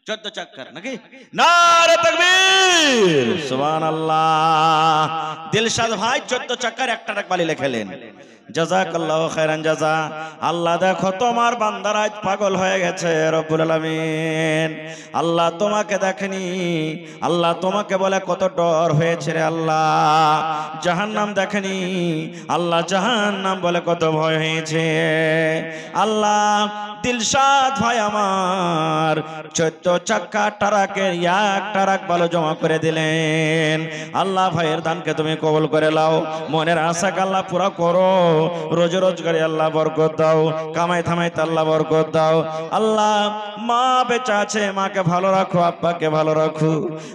14 চাক্কার নাকি? নারে তাকবীর। তাকবীর, সুবহানাল্লাহ। দিলশাদ ভাই 14 চাকার একটা টাক বালি লেখেলেন। জাযাকাল্লাহু খায়রান জাযা। আল্লাহ দেখো তোমার বান্দার আজ পাগল হয়ে গেছে রব্বুল আলামিন। আল্লাহ তোমাকে দেখেনি, আল্লাহ তোমাকে বলে কত ডর হয়েছে রে আল্লাহ। জাহান্নাম দেখেনি, আল্লাহ জাহান্নাম বলে কত ভয় হয়েছে আল্লাহ। দিলশাদ ভাই আমার 14 চাকা টারাকের এক টারাক ভালো জমা করে দিলেন। আল্লাহ ভাইয়ের দানকে তুমি কবুল করে নাও, মনের আশাকে আল্লাহ পুরা করো, রোজ রোজগারে আল্লাহ বরকত দাও, কামাই থামাইতে আল্লাহ বরকত দাও। আল্লাহ মা বেঁচে আছে, মাকে ভালো রাখো, আব্বাকে ভালো রাখো।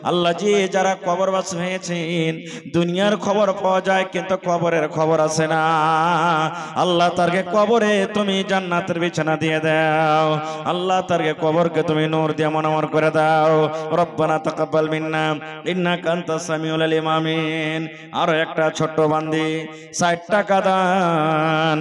আল্লাহ জি যারা কবরবাস হয়েছেন, দুনিয়ার খবর পাওয়া যায় কিন্তু কবরের খবর আছে না। আল্লাহ তারকে কবরে তুমি জান্নাতের বিছানা দিয়ে দাও। আল্লাহ তারকে কবরকে তুমি নূর দিয়ে মনোমর করে দাও। রব্বানা তাকাব্বাল মিন্না ইন্নাকা আনতাস সামিউল আলিম। আমিন। আরো একটা ছোট্ট বান্দি 60 টাকা দান,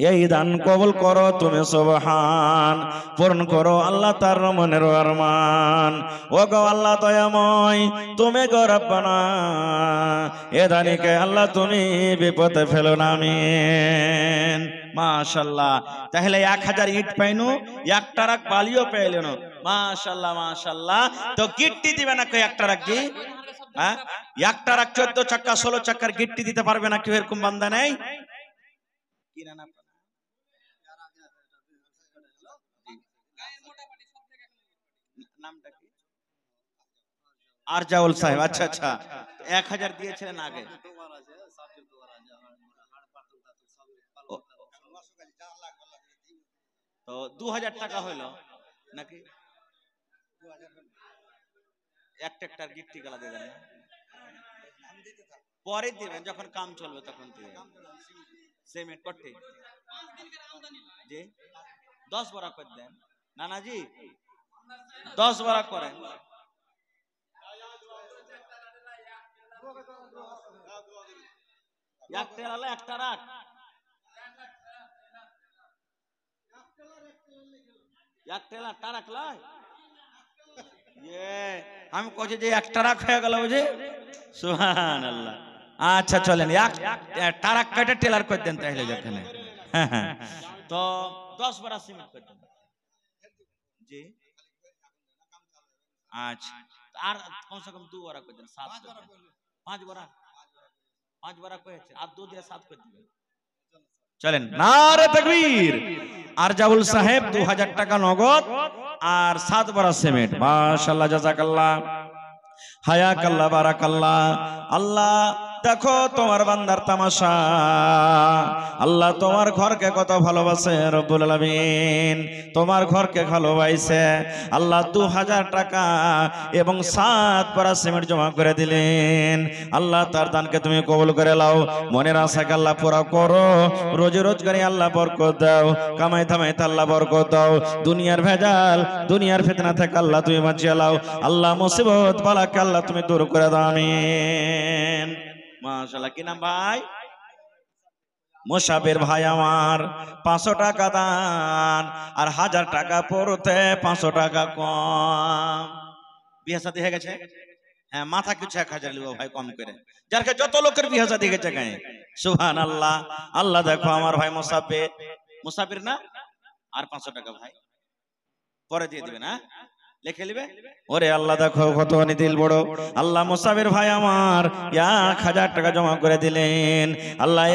এই দান কবুল করো তুমি সুবহান, পূর্ণ করো আল্লাহ তার মনের আরমান। ও গো আল্লাহ দয়াময়, তুমি গো রব্বানা এ দানিকে আল্লাহ তুমি বিপদে ফেলো না। আমিন। মাশাআল্লাহ। তাহলে 1000 ইট পাইনু, এক টারাক বালিও পাইলেন। মাশাআল্লাহ মাশাআল্লাহ। তো গিট্টি দিবে না কই? এক টারাক কি? হ্যাঁ, এক টারাক 14 চাকা 16 চাকার গিট্টি দিতে পারবে না কেউ? এরকম বান্দা নেই কি না? নামটা কি? আরজাউল সাহেব। আচ্ছা আচ্ছা, 1000 দিয়েছিলেন আগে। তো 2000 টাকা হলো নাকি? এক ট্রাক্টর গিট্টি গালা দিয়ে দেন, পরে দিবেন যখন কাম চলবে তখন দিবেন। সিমেন্ট করতে জি 10 বড়া করে দেন নানাজি, 10 বড়া করেন। এক টেলালে একটা রাখ, এক টেলা টারাক লাই। আমি কইছি যে এক টারাক হয়ে গেল বুঝি। সুবহানাল্লাহ। আচ্ছা চলেন এক টারাক কেটে টেলার করে দেন তাহলে যেখানে। হ্যাঁ হ্যাঁ, তো 10 বড়া সিমেন্ট করে দেন জি। আচ্ছা, আর কমসে কম 2 বড়া করে দেন, 7 5 বড়া, 5 বড়া কয়েছে আর 2 দিয়ে 7 করে দিবেন। চলেন নারে তাকবীর। আরজাউল সাহেব 2000 টাকা নগদ আর 7 বড়া সিমেন্ট। মাশাআল্লাহ জাযাকাল্লাহ হায়াকাল্লাহ বারাকাল্লাহ। আল্লাহ দেখো তোমার বান্দার তামাশা, আল্লাহ তোমার ঘরকে কত ভালোবাসে রব্বুল আলামিন, তোমার ঘরকে ভালোবাসে। আল্লাহ 2000 টাকা এবং 7 পারা সিমেন্ট জমা করে দিলেন। আল্লাহ তার দানকে তুমি কবুল করে নাও, মনের আশাকে আল্লাহ পুরা করো, রোজি রোজগারে আল্লাহ বরকত দাও, কামাই থামাইতে আল্লাহ বরকত দাও, দুনিয়ার ভেজাল দুনিয়ার ফিতনা থেকে আল্লাহ তুমি বাঁচিয়ে নাও। আল্লাহ মুসিবত বালাকে আল্লাহ তুমি দূর করে দাও। আমিন। মাশাআল্লাহ। কি নাম ভাই? মুসাফির ভাই আমার 500 টাকা দান আর 1000 টাকা পড়তে 500 টাকা কম। বিয়ে শাদী হয়ে গেছে? হ্যাঁ, মাথা কিছু 1000 লিব ভাই কম করে, যার কাছে যত লোকের বিয়ে শাদী গেছে গায়ে। সুবহানাল্লাহ। আল্লাহ দেখো আমার ভাই মুসাফির, মুসাফির না, আর 500 টাকা ভাই পরে দিয়ে দিবেন। হ্যাঁ, লিখে নিবে। ওরে আল্লাহ দেখো কত দিল বড়। আল্লাহ মুসাফির ভাই আমার 1000 টাকা জমা করে দিলেন। আল্লাহ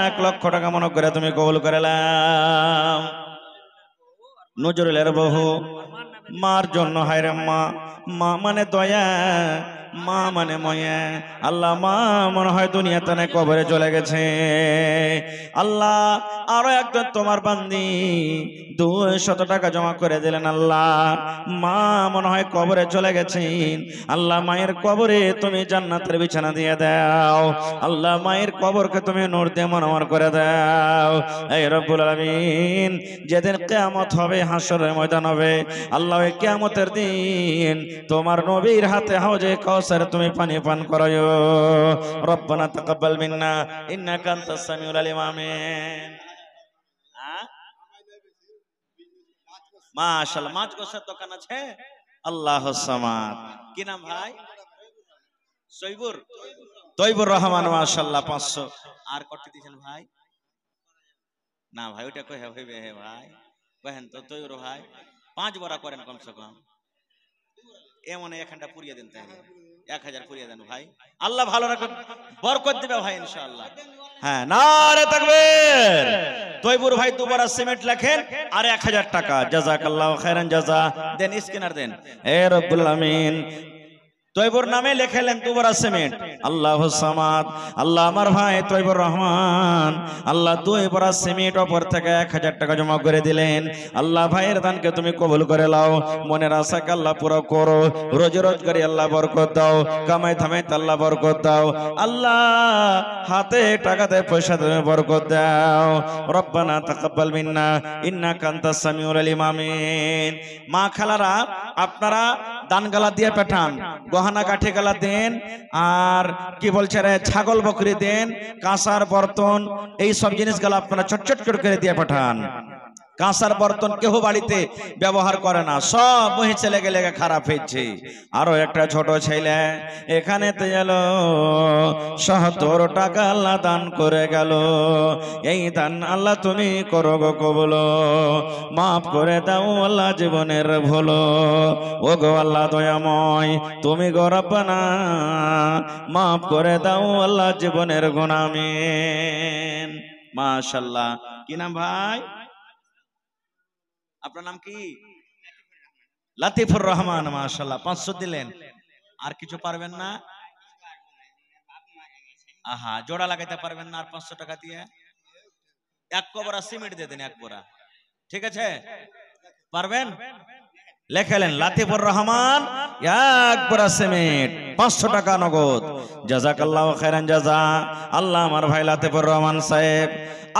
1 লক্ষ টাকা মনে করে তুমি কবুল করে নাও। নজরুলের বহু মার জন্য হায়রে মা, মা মানে দয়া, মা মানে ময়া। আল্লাহ মা মনে হয় দুনিয়াতে না কবরে চলে গেছে। আল্লাহ আরো একজন তোমার বান্দি 200 টাকা জমা করে দিলেন। আল্লাহ মা মনে হয় কবরে চলে গেছেন। আল্লাহ মায়ের কবরে তুমি জান্নাতের বিছানা দিয়ে দাও। আল্লাহ মায়ের কবরকে তুমি নূর দিয়ে মনোমর করে দাও। এই রব্বুল আলামিন যেদিন কিয়ামত হবে, হাসরের ময়দান হবে, আল্লাহ ওই কিয়ামতের দিন তোমার নবীর হাতে হাউজে কাউসার তুমি পানি পান করায়ো। রব্বানা তাকাব্বাল মিন্না ইন্নাকা আনতাস সামিউল আলিম। আমিন। মাশাআল্লাহ। মাছ গোসের দোকান আছে? আল্লাহুস সামাদ। কি নাম ভাই? সৈবুর তৈবুর রহমান মাশাআল্লাহ 500। আর কত দিয়েছেন ভাই? না ভাই ওটা কই হইবে হে ভাই, কহেন তো তৈবুর ভাই 5 বড়া করেন কমসে কম, এমন এখানটা পুরিয়ে দেন, তাই 1000 পুরিয়ে দেন ভাই, আল্লাহ ভালো রাখুন, বরকত দিবে ভাই ইনশাআল্লাহ। হ্যাঁ, নারে তাকবীর। তৈবুর ভাই দুবারা সিমেন্ট লেখেন আর 1000 টাকা, জাযাকাল্লাহু খাইরান জাযা দেন, স্ক্যানার দেন। এ রব্বুল আমিন, তৈবুর নামে লেখালেন দুবারা সিমেন্ট। আল্লাহুস সামাদ, আল্লাহ আমার ভাই তৈবুর রহমান, আল্লাহ দুবারা সিমেন্ট ওপর থেকে 1000 টাকা জমা করে দিলেন। আল্লাহ ভাইয়ের দানকে তুমি কবুল করে নাও, মনের আশাকে আল্লাহ পুরো করো, রোজি রোজগারে আল্লাহ বরকত দাও, কামাই ধামাইতে আল্লাহ বরকত দাও, আল্লাহ হাতে টাকাতে পয়সা তুমি বরকত দাও। রব্বানা তাকাব্বাল মিন্না ইন্নাকা আনতাস সামিউল আলিম। আমিন। মা খালারা আপনারা দান গালা দিয়ে পাঠান, গহনা কাঠি গালা দেন, আর কি বলছে রে ছাগল বকরি দেন, কাঁসার বর্তন, এই সব জিনিসগুলো আপনারা চটচট করে দিয়ে পাঠান। কাঁসার বর্তন কেউ বাড়িতে ব্যবহার করে না, সব মহি ছেলে গেলে খারাপ হয়েছে। আরো একটা ছোট ছেলে এখানে এলো ৭০ টাকা আল্লাহ দান করে গেল। এই দান আল্লাহ তুমি করো গো কবুল, মাফ করে দাও আল্লাহ জীবনের ভুল। ও গো আল্লাহ দয়াময় তুমি গো রব্বানা মাফ করে দাও আল্লাহ জীবনের গুনাহ। আমিন। মাশাআল্লাহ। কি নাম ভাই? আপনার নাম কি? লাতিফুর রহমান। মাশাআল্লাহ 500 দিলেন। আর কিছু পারবেন না? আহা, জোড়া লাগাইতে পারবেন না আর 500 টাকা দিয়ে? এক কবরা সিমেন্ট দিয়ে দেন, এক বড়া, ঠিক আছে? পারবেন? লেখালেন লাতিফুর রহমান এক বড়া সিমেন্ট 500 টাকা নগদ। জাযাকাল্লাহু খাইরান জাযা। আল্লাহ আমার ভাই লাতিফুর রহমান সাহেব,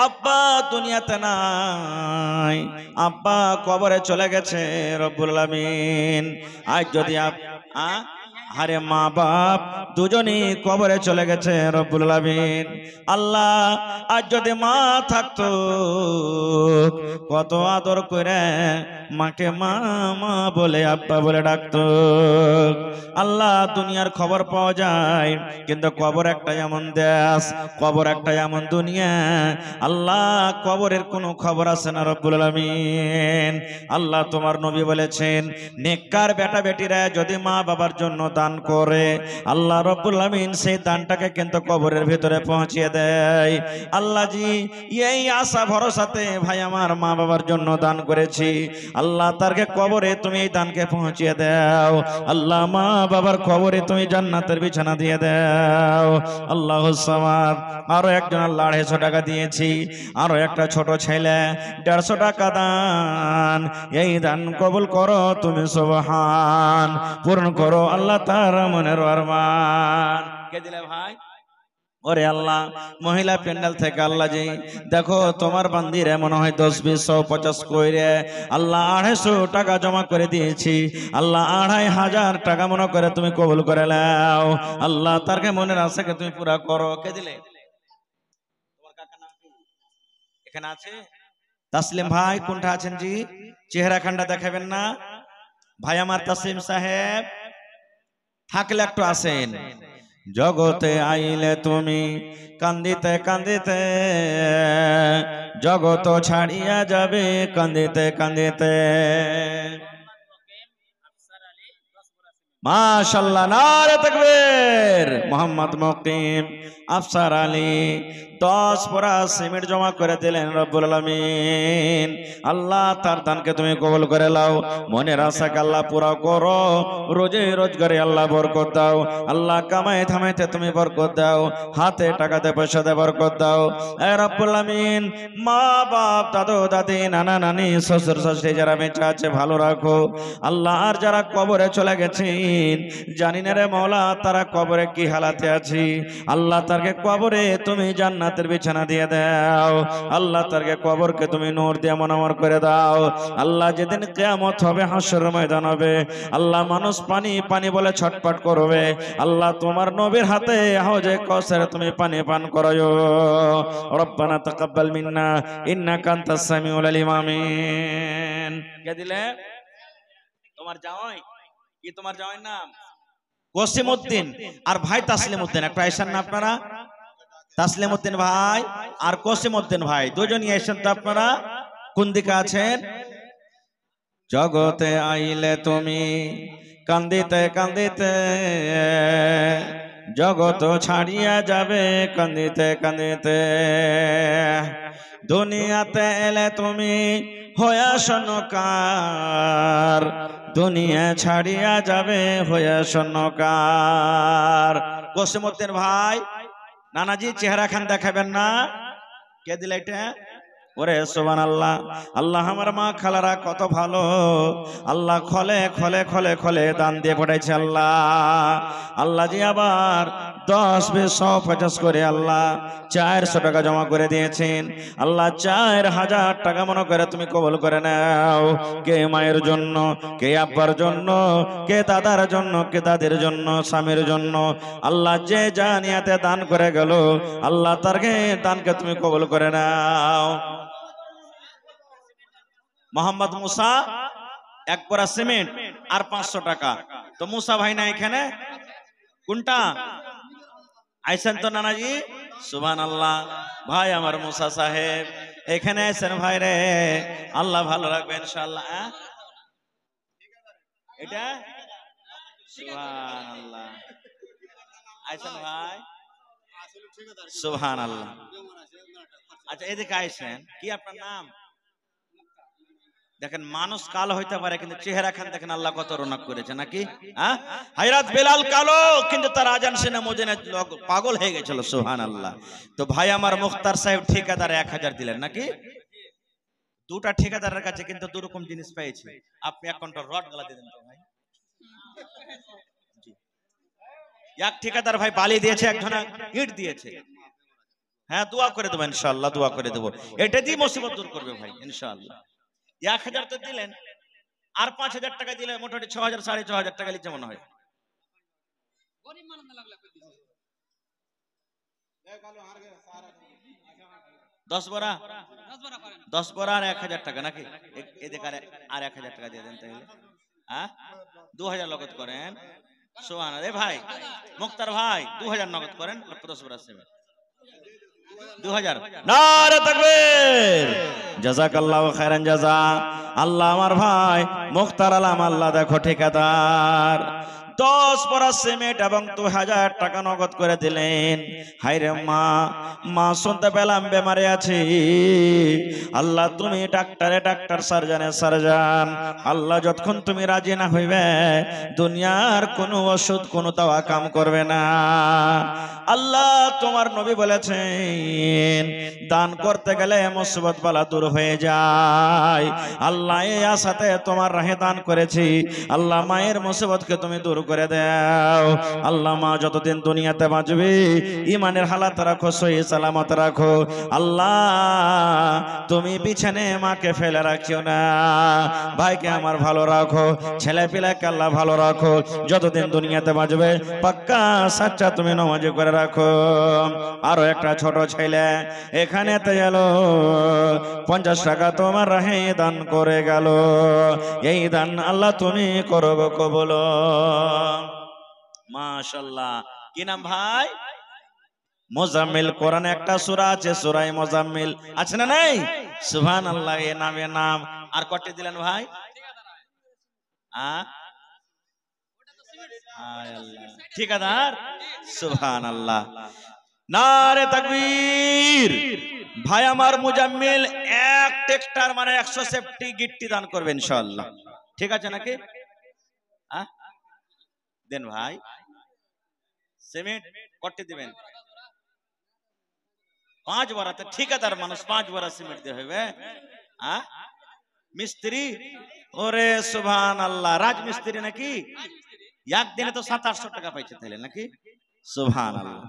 আব্বা দুনিয়াতে নাই, আব্বা কবরে চলে গেছে রব্বুল আলামিন। আজ যদি আরে মা বাপ দুজনই কবরে চলে গেছে রব্বুল আলামিন। আল্লাহ আজ যদি মা থাকতো কত আদর করে মাকে মা মা বলে আব্বা বলে ডাকতো। আল্লাহ দুনিয়ার খবর পাওয়া যায়, কিন্তু কবর একটা এমন দেশ, কবর একটা এমন দুনিয়া, আল্লাহ কবরের কোনো খবর আছে না রব্বুল আলামিন। আল্লাহ তোমার নবী বলেছেন নেককার বেটা বেটিরা যদি মা বাবার জন্য দান করে আল্লাহ রব্বুল আমিন সেই দানটাকে কিন্তু কবরের ভিতরে পৌঁছিয়ে দেয়। আল্লাহ জি এই আশা ভরসাতে ভাই আমার মা বাবার জন্য দান করেছি, আল্লাহ তারকে কবরে তুমি এই দানকে পৌঁছিয়ে দাও। আল্লাহ মা বাবার কবরে তুমি জান্নাতের বিছানা দিয়ে দাও। আল্লাহুস সামাদ। আরো একজন আল্লাহ 250 টাকা দিয়েছি, আরো একটা ছোট ছেলে 150 টাকা দান, এই দান কবুল করো তুমি সুবহান, পূর্ণ করো আল্লাহ তার মনের আরমান। কে দিলে ভাই? ওরে আল্লাহ মহিলা প্যান্ডেল থেকে আল্লাহ জি দেখো তোমার বান্দিরে মনে হয় 10 20 100 50 কইরে আল্লাহ 250 টাকা জমা করে দিয়েছি, আল্লাহ 2500 টাকা মনে করে তুমি কবুল করে নাও। আল্লাহ তারকে মনের আশাকে তুমি পুরা করো। কে দিলে? তোমার কাকার নাম কি এখানে আছে? তাসলিম ভাই কোনটা আছেন জি? চেহারা খান্ডা দেখাবেন না ভাই আমার তাসলিম সাহেব, থাকলে একটু আসেন। জগতে আইলে তুমি কান্দিতে কান্দিতে, জগত ছাড়িয়া যাবে কান্দিতে কান্দিতে। মাশাআল্লাহ, নারে তাকবীর। মোহাম্মদ মুকিম আফসার আলী 10 পরা সিমেন্ট জমা করে দিলেন রব্বুল আলামিন। আল্লাহ তার দানকে তুমি কবুল করে নাও, মনের আশাকে আল্লাহ পুরা করো, রোজে রোজগারে আল্লাহ বরকত দাও, আল্লাহ কামাই থামাইতে তুমি বরকত দাও, হাতে টাকাতে পয়সাতে বরকত দাও। এ রব্বুল আলামিন মা বাপ দাদু দাদি নানা নানি শ্বশুর শাশুড়ি যারা বেঁচে আছে ভালো রাখো আল্লাহ, আর যারা কবরে চলে গেছে জানি না রে মওলা তারা কবরে কি হালাতে আছে, আল্লাহ তারকে কবরে তুমি জান্নাতের বিছানা দিয়ে দাও, আল্লাহ তারকে কবরকে তুমি নূর দিয়ে মনোমর করে দাও। আল্লাহ যেদিন কিয়ামত হবে হাসরের ময়দান হবে আল্লাহ মানুষ পানি পানি বলে ছটপট করবে, আল্লাহ তোমার নবীর হাতে হাউজে কাউসারে তুমি পানি পান করায়ো। রব্বানা তাকাব্বাল মিন্না ইন্নাকা আনতাস সামিউল আলিম। আমিন। কে দিলে? তোমার জামাই কি? তোমার জামাইয়ের নাম কসিম উদ্দিন আর ভাই তাসলিম উদ্দিন, একটু আইসেন না আপনারা? তাসলিম উদ্দিন ভাই আর কসিম উদ্দিন ভাই দুজনই আইসেন তো আপনারা? কোন দিকে আছেন? জগতে আইলে তুমি কান্দিতে কান্দিতে, জগত ছাড়িয়া যাবে কান্দিতে কান্দিতে। দুনিয়াতে এলে তুমি হইয়া স্বর্ণকার, দুনিয়া ছাড়িয়া যাবে হইয়া স্বর্ণকার। কসিম উদ্দিন ভাই, নানাজি চেহারা খান দেখাবেন না? কে দিলে এটা? ওরে সুবহানাল্লাহ। আল্লাহ আমার মা খালারা কত ভালো, আল্লাহ খলে খলে খলে খলে দান দিয়ে পড়াইছে আল্লাহ। আল্লাহ জি আবার 10 20 150 করে আল্লাহ 400 টাকা জমা করে দিয়েছেন। আল্লাহ 4000 টাকা মনে করে তুমি কবুল করে নাও। কে মায়ের জন্য, কে আব্বার জন্য, কে দাদার জন্য, কে দাদির জন্য, স্বামীর জন্য। আল্লাহ যে যা নিয়াতে দান করে গেল, আল্লাহ তার দানকে তুমি কবুল করে নাও। মোহাম্মদ মুসা এক পোরা সিমেন্ট আর 500 টাকা। তো মুসা ভাই না এখানে? কোনটা আইসেন তো নানাজি? সুবহানাল্লাহ। ভাই আমার মুসা সাহেব এখানে আইসেন ভাই রে, আল্লাহ ভালো রাখবে ইনশাআল্লাহ। এটা সুবহানাল্লাহ। আইসেন ভাই, সুবহানাল্লাহ। আচ্ছা এদিকে আইসেন। কি আপনার নাম? দেখেন মানুষ কালো হইতে পারে কিন্তু চেহারা খান দেখেন আল্লাহ কত রৌনক করেছে নাকি? হায়রাত বেলাল কালো কিন্তু তার আজান শুনে মদিনার লোক পাগল হয়ে গেছিল। সুবহানাল্লাহ। তো ভাই আমার মুখতার সাহেব ঠিকাদার 1000 দিলেন নাকি? দুটা ঠিকাদারের কাছে কিন্তু দু রকম জিনিস পেয়েছি। আপনি এক ঘন্টা রড গলা দিয়ে দেন তো ভাই। এক ঠিকাদার ভাই বালি দিয়েছে, একজন ইট দিয়েছে। হ্যাঁ দোয়া করে দেবো ইনশাআল্লাহ, দোয়া করে দেবো। এটা দিয়ে মুসিবত দূর করবে ভাই ইনশাআল্লাহ। 1000 তো দিলেন, আর 5000 টাকা দিলে মোটামুটি 6000 6500 টাকা লিখছে মনে হয়। 10 বড়া আর 1000 টাকা নাকি? এদিকে আর 1000 টাকা দিয়ে দেন তাহলে। 2000 নগদ করেন। সুবহানাল্লাহ। ভাই মুক্তার ভাই 2000 নগদ করেন। 10 বড়া সিমেন্ট 2000। নারে তাকবীর, জাযাকাল্লাহু খাইরান জাযা। আল্লাহ আমার ভাই মুখতার আলম আল্লাহ দেখো ঠিকাদার 10 বড়া সিমেন্ট এবং 2000 টাকা নগদ করে দিলেন। হায়রে মা শুনতে পেলাম বেমারে আছি। আল্লাহ তুমি ডাক্তার সার্জানে সার্জান। আল্লাহ যতক্ষণ তুমি রাজি না হইবে দুনিয়ার কোন ওষুধ কোন দাওয়া কাম করবে না। আল্লাহ তোমার নবী বলেছেন দান করতে গেলে মুসিবত বালা দূর হয়ে যায়। আল্লাহ এই আশাতে তোমার রাহে দান করেছি। আল্লাহ মায়ের মুসিবতকে তুমি দূর করে দাও। আল্লাহ মা যতদিন দুনিয়াতে বাঁচবে ইমানের হালাত রাখো, সহি সালামত রাখো। আল্লাহ তুমি পিছনে মাকে ফেলে রাখিও না। ভাইকে আমার ভালো রাখো, ছেলে পিলাকে আল্লাহ ভালো রাখো। যতদিন দুনিয়াতে বাঁচবে পাক্কা সাচ্চা তুমি নামাজি করে রাখো। আরো একটা ছোট ছেলে এখানে এলো 50 টাকা তোমার রাহে দান করে গেল। এই দান আল্লাহ তুমি করো গো কবুল। মাশাআল্লাহ। কি নাম ভাই? মুজাম্মিল। কোরআনে একটা সূরা আছে সূরায়ে মুজাম্মিল, আছে না নাই? সুবহানাল্লাহ। এই নামে নাম। আর কয়টা দিলেন ভাই? ঠিকাদার। সুবহানাল্লাহ। নারে তাকবীর। ভাই আমার মুজাম্মিল এক ট্রাক্টর মানে 100 সেফটি গিট্টি দান করবে ইনশাআল্লাহ। ঠিক আছে নাকি? দেন ভাই। সিমেন্ট কত দিবেন? 5 বড়াতে ঠিকাদার মানুষ 5 বড়া সিমেন্ট দিয়ে হবে। মিস্ত্রি ওরে সুবহানাল্লাহ, রাজমিস্ত্রি নাকি? একদিনে তো 700-800 টাকা পাইছে তাইলে নাকি? সুবহানাল্লাহ।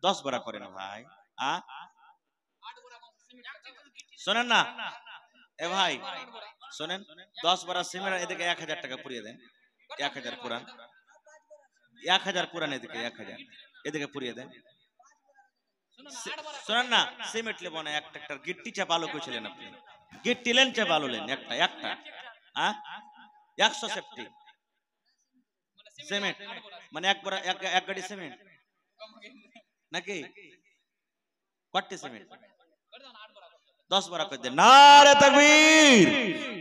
10 বড়া করে না ভাই। শোনেন না এ ভাই, শোনেন 10 বড়া সিমেন্ট এদিকে 1000 টাকা পুরিয়ে দেন। 1000 পুরান, 1000 পুরান এদিকে 1000 এদিকে পুরিয়ে দেন। শোনেন না সিমেন্ট লেবো না, এক ট্রাক্টর গিট্টি চা বালু কইছিলেন আপনি। গিট্টি লেন চা বালু লেন একটা 100 সেফটি। সিমেন্ট মানে এক গাড়ি সিমেন্ট নাকি কট্টি সিমেন্ট 10 বড়া করে দেন। নারে তাকবীর।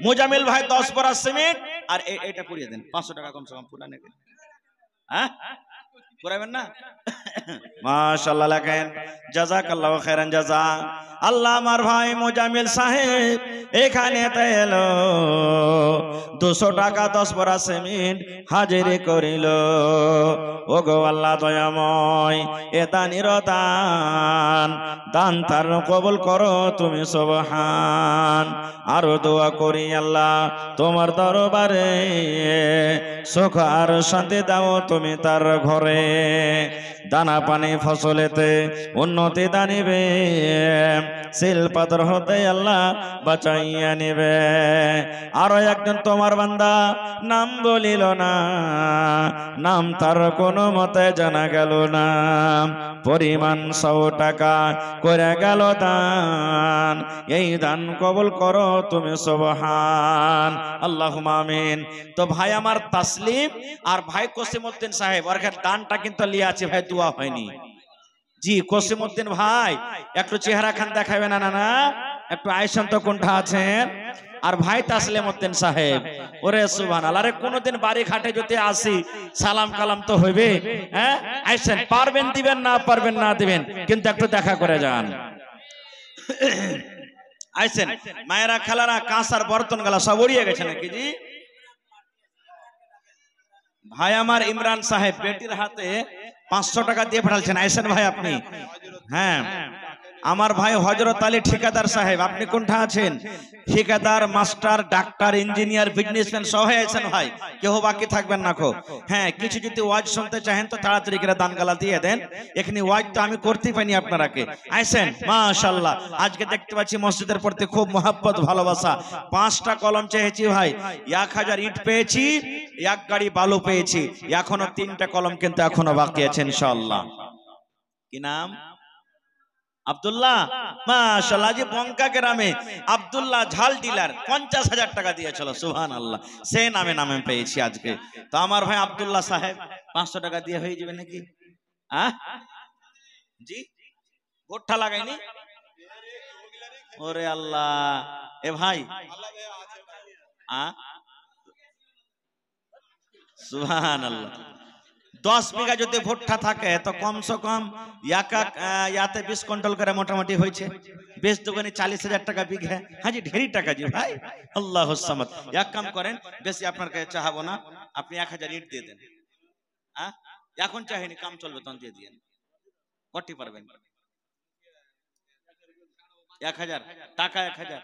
মুজামিল ভাই 10 বড়া সিমেন্ট আর এটা পুড়িয়ে দেন। 500 টাকা কমসে কম পুরা নেবেন। হ্যাঁ পুরাবেন না? মাশাআল্লাহ, লেখেন জাযাকাল্লাহু খাইরান জাযা। আল্লাহ আমার ভাই মুজামিল সাহেব এখানে এলো 200 টাকা 10 বড়া সিমেন্ট হাজিরি করিল। ওগো আল্লাহ দয়াময়, এ দানির দান, দান তার কবুল করো তুমি সুবহান। আরো দোয়া করি আল্লাহ তোমার দরবারে সুখ আর শান্তি দাও তুমি তার ঘরে, দানা পানি ফসলেতে উন্নতি দানিবে, সিল পাথর হতে আল্লাহ বাঁচাইয়া নিবে। আরো একজন তোমার বান্দা নাম বলিল না, নাম তার কোনো মতে জানা গেল না, পরিমাণ 100 টাকা করে গেল দান, এই দান কবুল করো তুমি সুবহান। আল্লাহুম্মা আমিন। তো ভাই আমার তাসলিম আর ভাই কসিমউদ্দিন সাহেব ওর দানটা কিন্তু লিয়ে আছে ভাই, দোয়া হয়নি। জি কসিমউদ্দিন ভাই একটু চেহারা খান দেখাবেন না? না একটু আইসন তো কোনটা আছেন। আর ভাই তাসলিমউদ্দিন সাহেব, ওরে সুবহানাল্লাহ। আরে কোনদিন বাড়ি ঘাটে যদি আসি সালাম কালাম তো হইবে। হ্যাঁ আইসেন, পারবেন দিবেন, না পারবেন না দিবেন, কিন্তু একটু দেখা করে যান। আইসেন মায়েরা খালারা, কাঁসার বর্তন গালা সব উড়িয়ে গেছে নাকি? জি ভাই আমার ইমরান সাহেব বেটির হাতে 500 টাকা দিয়ে পাঠালছেন। আইসেন ভাই আপনি। হ্যাঁ আমার ভাই হযরত আলী ঠিকাদার সাহেব, আপনি কোনটা আছেন? ঠিকাদার, মাস্টার, ডাক্তার, ইঞ্জিনিয়ার, বিজনেসম্যান সবাই আছেন ভাই, কেউ বাকি থাকবেন না খো। হ্যাঁ কিছু যদি ওয়াজ শুনতে চাহেন তো তাড়াতাড়ি করে দান গালা দিয়ে দেন, এখানে ওয়াজ তো আমি করতে পাইনি আপনারাকে। আইসেন মাশাআল্লাহ। আজকে দেখতে পাচ্ছি মসজিদের প্রতি খুব মহব্বত ভালোবাসা। 5টা কলম চেয়েছি ভাই, 1000 ইট পেয়েছি, 1 গাড়ি বালু পেয়েছি, এখনো 3টা কলম কিন্তু এখনো বাকি আছে ইনশাআল্লাহ। কি নাম? আব্দুল্লাহ। মাশাআল্লাহ। যে বঙ্কা গ্রামে আব্দুল্লাহ ঝাল ডিলার 50,000 টাকা দিয়েছিল, সুবহানাল্লাহ। সেই নামে পেয়েছি আজকে। তো আমার ভাই আব্দুল্লাহ সাহেব 500 টাকা দিয়ে হয়ে যাবে নাকি? জি ভোটটা লাগাইনি? ওরে আল্লাহ। এ ভাই সুবহানাল্লাহ। 10 বিঘা যদি ভুট্টা থাকে তো কমসে কম ইয়াতে 20 কুইন্টাল করে মোটামুটি হয়েছে। 20 দুগুণে 40,000 টাকা বিঘা। হাজি ঢেরি টাকা জি ভাই। আল্লাহুস সামাদ। এক কাম করেন, বেশি আপনার কাছে চাহাবো না, আপনি 1000 ইট দিয়ে দেন। এখন চাইনি, কাম চলবে তখন দিয়ে দিয়েন। কটি পারবেন? 1000 টাকা, 1000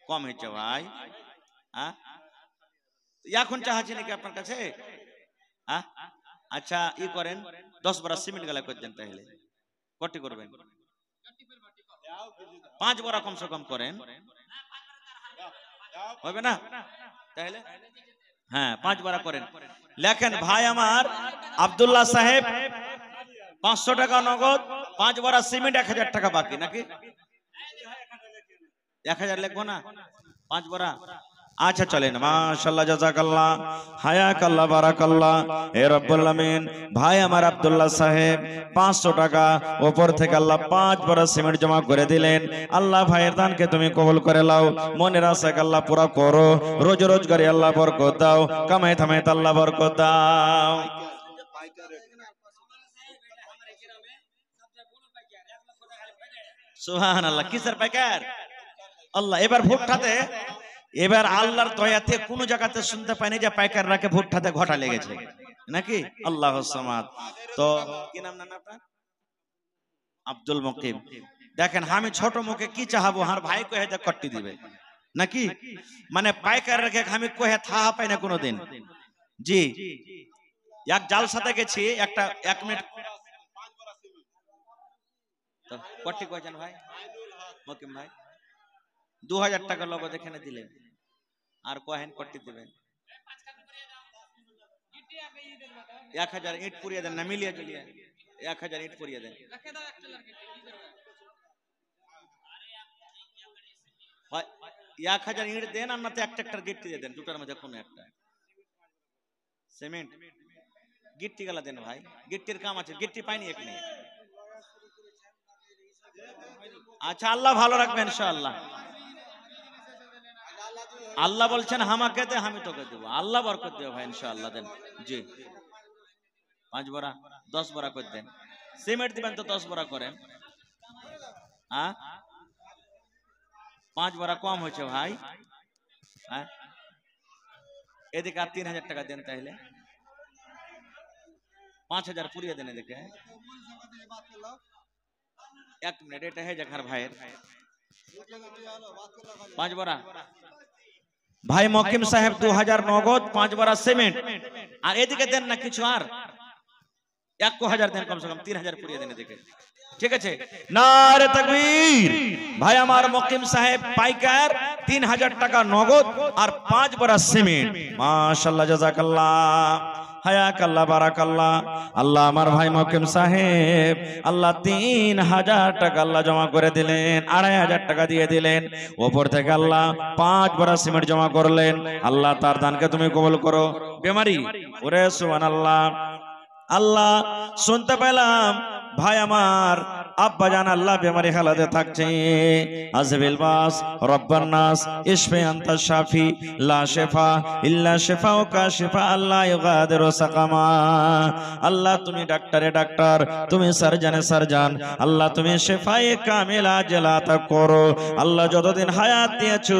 কম হয়েছে ভাই। এখন চাহাচ্ছি নাকি আপনার কাছে? আচ্ছা ই করেন, 10 বড়া সিমেন্ট গালা করে দেন। তাহলে কটি করবেন? 5 বড়া কমসে কম করেন, হবে না? তাহলে হ্যাঁ 5 বড়া করেন। লেখেন ভাই আমার আব্দুল্লাহ সাহেব 500 টাকা নগদ, 5 বড়া সিমেন্ট, 1000 টাকা বাকি নাকি? 1000 লিখবো না? 5 বড়া। আচ্ছা চলেন। মাশাআল্লাহ, জাযাকাল্লাহ, হায়াকাল্লাহ, বারাকাল্লাহ। হে রব্বুল আমিন, ভাই আমার আব্দুল্লাহ সাহেব 500 টাকা উপর থেকে আল্লাহ 5 বড় সিমেন্ট জমা করে দিলেন। আল্লাহ ভাইয়ের দানকে তুমি কবুল করে নাও, মনের আশাকে আল্লাহ পুরা করো, রোজ রোজগারে আল্লাহ বরকত দাও, কামাই থামাই আল্লাহ বরকত দাও। সুবহানাল্লাহ। কিসের পাইকার? আল্লাহ। এবার ভুট্টাতে, এবার আল্লাহর দয়াতে কোন জায়গাতে শুনতে পাইনি যে পাইকাররাকে ভুট্টাতে ঘটা লেগেছে নাকি? আল্লাহুস সামাদ। তো কি নাম না আপনার? আব্দুল মুকিম। দেখেন আমি ছোট মুখে কি চাহাবো, আর ভাই কহে যে কট্টি দিবে নাকি? মানে পাইকাররাকে আমি কহে থাহা পাই না কোনোদিন। জি এক জালসাতে গেছি, একটা 1 মিনিট। তো কট্টি কয়েছেন ভাই? মুকিম ভাই 2000 টাকা লগদ এখানে দিলেন, আর কহেন কট্টি দিবেন। 1000 ইট পুড়িয়ে দেন না, মিলিয়ে জুলিয়ে 1000 ইট পুড়িয়ে দেন। 1000 ইট দেন, আর না তো একটা গিট দিয়ে দেন, দুটার মধ্যে কোনো একটা। সিমেন্ট গিট্টি গালা দেন ভাই, গিট্টির কাম আছে, গিট্টি পাইনি এখানে। আচ্ছা আল্লাহ ভালো রাখবে ইনশাআল্লাহ। আল্লাহ বলছেন আমাকে দে আমি তোকে দেবো, আল্লাহ বরকত দেবে ভাই ইনশাআল্লাহ। দেন জি 5 বড়া 10 বড়া করে দেন। সিমেন্ট দিবেন তো 10 বড়া করেন। 5 বড়া কম হয়েছে ভাই। এদিকে আর 3000 টাকা দেন, তাইলে 5000 পুরিয়ে দেন এদিকে। 1 মিনিট, এটা হে জাখার ভাইয়ের 5 বড়া ভাই মকিম সাহেব 2000 নগদ, 5 বড়া সিমেন্ট। আর এদিকে দেন না কিছু, আর 1000 দেন, কমসে কম 3000 পুরিয়ে দেন এদিকে, ঠিক আছে? নারে তাকবীর। ভাই আমার মকিম সাহেব পাইকার 3000 টাকা নগদ আর 5 বড়া সিমেন্ট। মাশাআল্লাহ, জাযাকাল্লাহ, হায়াকাল্লাহ, বারাকাল্লাহ। আল্লাহ আমার ভাই মকিম সাহেব আল্লাহ 3000 টাকা আল্লাহ জমা করে দিলেন, 2500 টাকা দিয়ে দিলেন, ওপর থেকে আল্লাহ 5 বড়া সিমেন্ট জমা করলেন। আল্লাহ তার দানকে তুমি কবুল করো। বেমারি ওরে সুবহানাল্লাহ। আল্লাহ শুনতে পেলাম ভাই আমার আব্বা জান আল্লাহ বেমারি হালাতে থাকছে। আজবিল বাস রব্বান নাস ইশফি আনতা শাফি লা শিফা ইল্লা শিফাউকা শিফা আল্লাহ ইগাদিরু সাকামা। আল্লাহ তুমি ডাক্তারে ডাক্তার, তুমি সার্জনে সার্জন, আল্লাহ তুমি শিফায়ে কামিলা আজলাতা করো। আল্লাহ যতদিন হায়াত দিয়েছো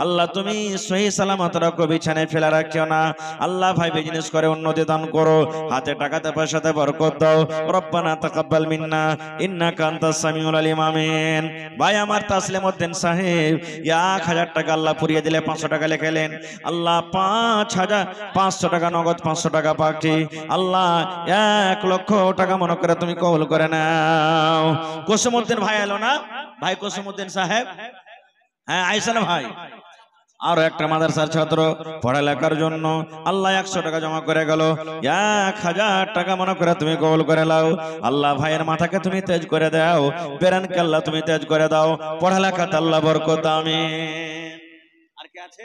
আল্লাহ তুমি সহি সালামত রাখো, বিছানায় ফেলে রাখিও না। আল্লাহ ভাই বিজনেস করে উন্নতি দান করো, হাতে টাকাতে পয়সাতে বরকত দাও। রব্বানা তাকাব্বাল মিন্না ইন্নাকা আনতাস সামিউল আলিম, আমিন। ভাই আমার তাসলিম উদ্দিন সাহেব 1000 টাকা আল্লাহ পুরিয়ে দিলে, 500 টাকা লিখলেন। আল্লাহ 5500 টাকা নগদ, 500 টাকা বাকি। আল্লাহ 1 লক্ষ টাকা মনে করে তুমি কবুল করে নাও। কুসুমউদ্দিন ভাই এলো না ভাই? কুসুমউদ্দিন সাহেব, হ্যাঁ আইসা না ভাই? আরো একটা মাদ্রাসার ছাত্র পড়ালেখার জন্য আল্লাহ 100 টাকা জমা করে গেল। 1000 টাকা মনে করে তুমি কবুল করে নাও। আল্লাহ ভাইয়ের মাথাকে তুমি তেজ করে দাও, বেরানকে আল্লাহ তুমি তেজ করে দাও, পড়ালেখাতে আল্লাহ বরকত, আমিন। আর কি আছে?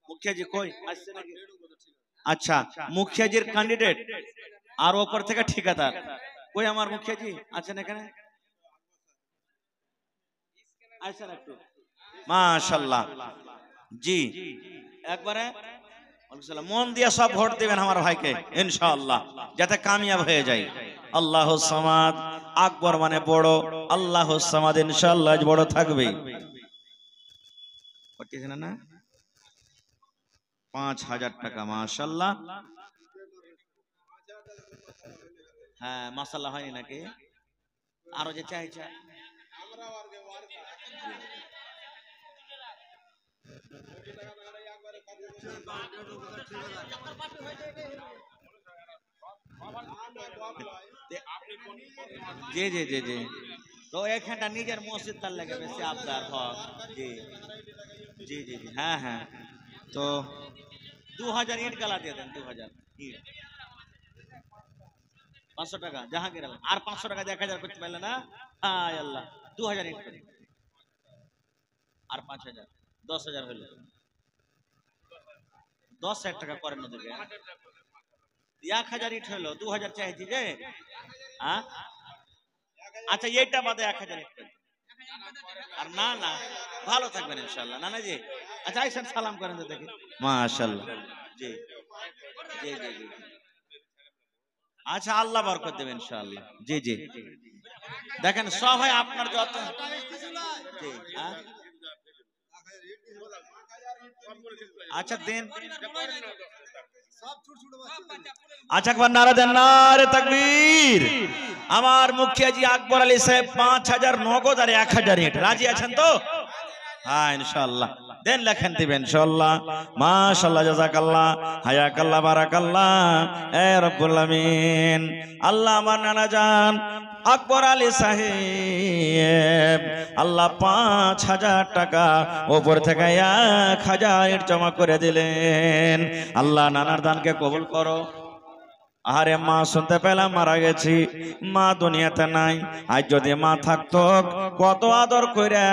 মুখিয়াজি কই আসছে নাকি? আচ্ছা, মুখিয়াজির ক্যান্ডিডেট আর উপর থেকে ঠিকাদার কই? আমার মুখিয়াজি আছেন এখানে? মাশাআল্লাহ জি, একবারে মন দিয়ে সব ভোট দিবেন আমার ভাইকে ইনশাআল্লাহ, যাতে কামিয়াব হয়ে যায়। আল্লাহুস সামাদ, আকবর মানে বড়, আল্লাহুস সামাদ ইনশাআল্লাহ বড় থাকবে। কতদিন না 5000 টাকা, মাশাআল্লাহ। হ্যাঁ মাশাআল্লাহ, হয়নি নাকি? আরো যে চাইছে জি জি জি জি, তো এখানটা নিজের মসজিদ তার লাগে বেশি আবদার হক। জি জি জি জি, হ্যাঁ হ্যাঁ, তো 2000 ইট গালা দিয়ে দেন, 2000 ইট, 500 টাকা জাহাঙ্গীর আলম, আর 500 টাকা 1000 করতে পারলে না? হায় আল্লাহ, 2000 ইট করে আর 5000, 10000 হইল, 10000 টাকা করেন ওদিকে। 1000 ইট হইলো, 2000 চাইছি যে। আচ্ছা এইটা বাদে 1000 ইট করে। আর না না, ভালো থাকবেন ইনশাআল্লাহ। না না জি, আচ্ছা আইসেন সালাম করেন তো দেখি। মাশাআল্লাহ জি জি জি জি, আচ্ছা আল্লাহ বরকত দেবেন ইনশাআল্লাহ। জি জি, দেখেন সবাই আপনার যত জি, আচ্ছা দেন। আচ্ছা একবার নারা দেন, নারে তাকবীর। আমার মুখিয়াজি আকবর আলী সাহেব 5000 নগদ আর 1000 ইট, রাজি আছেন তো? হ্যাঁ ইনশাআল্লাহ দেন, লেখেন দিবেন ইনশাআল্লাহ। মাশাআল্লাহ, জাযাকাল্লাহ, হায়াকাল্লাহ, বারাকাল্লাহ, এ রব্বুল আমিন। আল্লাহ আমার নানা জান আকবর আলী সাহেব আল্লাহ 5000 টাকা ওপর থেকে 1000 ইট জমা করে দিলেন। আল্লাহ নানার দানকে কবুল করো। আরে মা শুনতে পেলাম মারা গেছি, মা দুনিয়াতে নাই। আজ যদি মা থাকতো কত আদর করে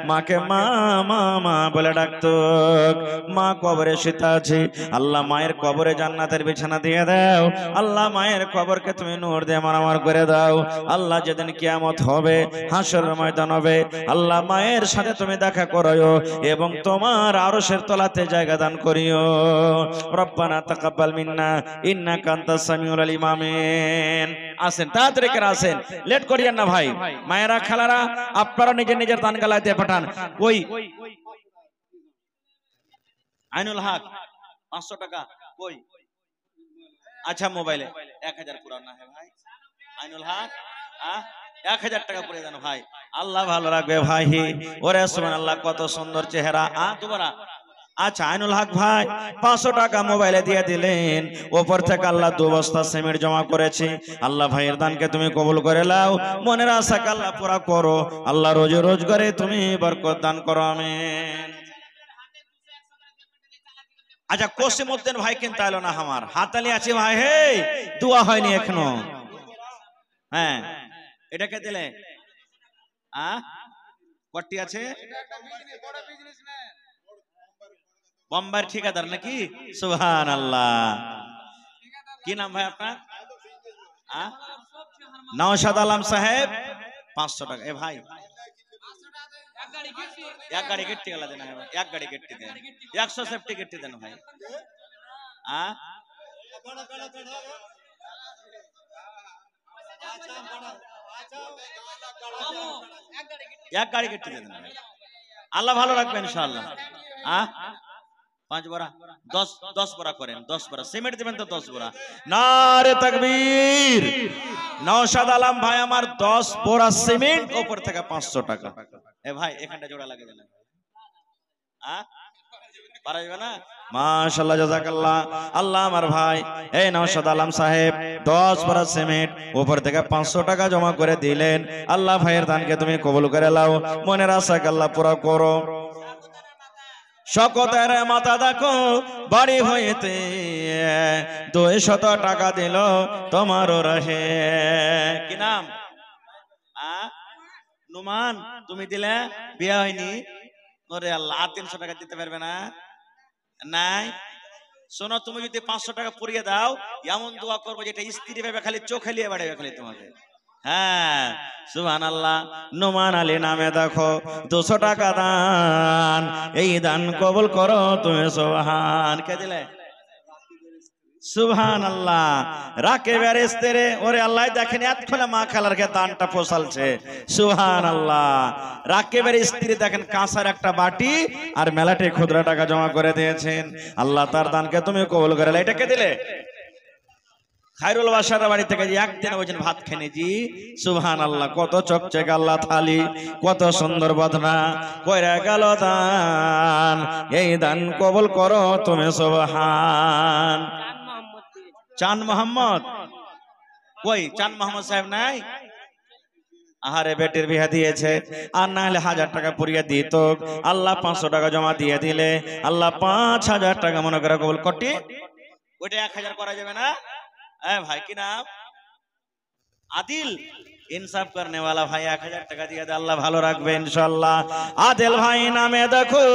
মাকে মা মা মা বলে ডাকতো। মা কবরে শুতে আছে, আল্লাহ মায়ের কবরে জান্নাতের বিছানা দিয়ে দাও। আল্লাহ মায়ের কবরকে তুমি নূর দিয়ে মারামার করে দাও। আল্লাহ যেদিন কিয়ামত হবে, হাসরের ময়দান হবে, আল্লাহ মায়ের সাথে তুমি দেখা করিও এবং তোমার আরশের তলাতে জায়গা দান করিও। রব্বানা তাকাব্বাল মিন্না ইন্নাকা আনতাস সামিউল আলিম। আমিন। আসেন তাড়াতাড়ি করে আসেন, লেট করিয়েন না ভাই। মায়েরা খালারা আপনারা নিজের নিজের দান গালায় দিয়ে পাঠান। ওই আইনুল হক 500 টাকা কই? আচ্ছা মোবাইলে 1000 পুরা না है ভাই। আইনুল হক 1000 টাকা পুরে দেন ভাই, আল্লাহ ভালো রাখবে ভাই। ওরে সুবহানাল্লাহ, কত সুন্দর চেহারা। দুবারা আচ্ছা আইনুল হক ভাই 500 টাকা মোবাইলে দিয়ে দিলেন। ওপর থেকে আল্লাহ 2 বস্তা সিমেন্ট জমা করেছি। আল্লাহ ভাইয়ের দানকে তুমি কবুল করে নাও, মনের আশাকে আল্লাহ পুরা করো। আল্লাহ রোজে রোজগারে তুমি বরকত দান করো। আমিন। আচ্ছা কোসিমউদ্দিন ভাই কিন্তু আইলো না, আমার হাতালি আছে ভাই। হে দোয়া হয়নি এখনো। হ্যাঁ এটাকে দিলে কটি আছে? বোম্বাইয়ের ঠিকাদার নাকি? সুবহানাল্লাহ। কি নাম ভাই আপনার? নওশাদ আলম সাহেব 500 টাকা। এ ভাই এক গাড়ি গেট্টি গেলা দেন, এক গাড়ি গেট্টি দেন, 100 সেফটি গেট্টি দেন ভাই। এক গাড়ি গেট্টি দেন ভাই, আল্লাহ ভালো রাখবেন ইনশাআল্লাহ। 5 বড়া 10 বড়া করেন, 10 বড়া সিমেন্ট দিবেন তো 10 বড়া। নারে তাকবীর। নওশাদ আলম ভাই আমার 10 বড়া সিমেন্ট, উপর থেকে 500 টাকা। এ ভাই এখানটা জোড়া লাগে দেন। পারাইবে না? মাশাআল্লাহ জাযাকাল্লাহ। আল্লাহ আমার ভাই এই নওশাদ আলম সাহেব 10 বড়া সিমেন্ট, উপর থেকে 500 টাকা জমা করে দিলেন। আল্লাহ ভাইয়ের দানকে তুমি কবুল করে নাও, মনের আশাকে আল্লাহ পুরা করো। শকতের মাথা দেখো বাড়ি হইতে 200 টাকা দিল তোমারও রহে। কি নাম? নুমান। তুমি দিলে, বিয়ে হয়নি? ওরে আল্লাহ, 300 টাকা দিতে পারবে না? নাই। শোনো, তুমি যদি 500 টাকা পুড়িয়ে দাও, এমন দোয়া করবো যেটা স্ত্রী ভেবে খালি চোখ খেলিয়ে বেড়াবে খালি তোমাকে। হ্যাঁ সুবহানাল্লাহ। নোমান আলী নামে দেখো 200 টাকা দান, এই দান কবুল করো তুমি। সুবহান। কে দিলে? সুবহানাল্লাহ। রাকিবের স্ত্রী, ওরে আল্লাহ দেখেন এতক্ষণে মা খালারকে দানটা পোষালছে। সুবহানাল্লাহ। রাকিবের স্ত্রী দেখেন কাঁসার একটা বাটি আর মেলাটে খুচরা টাকা জমা করে দিয়েছেন। আল্লাহ তার দানকে তুমি কবুল করে। এটাকে দিলে খায়রুল বাসার বাড়ি থেকে একদিন ওইদিন ভাত খেনেছি। সুবহানাল্লাহ। কত চকচকে আল্লাহ থালি, কত সুন্দর বদনা কইরা গেল দান, এই দান কবুল করো তুমি। সুবহান। চান মোহাম্মদ কই? চান মোহাম্মদ সাহেব নাই? আহারে বেটির বিয়া দিয়েছে, আর না হলে 1000 টাকা পুরিয়ে দিত। আল্লাহ 500 টাকা জমা দিয়ে দিলে, আল্লাহ 5000 টাকা মনে করে কবুল করটি। ওইটা 1000 করা যাবে না? ভাই কি নাম? আদিল। इंसाफ करने वाला भाई 1000 টাকা দিয়ে দে, আল্লাহ ভালো রাখবে ইনশাআল্লাহ। আদিল ভাই নামে দেখো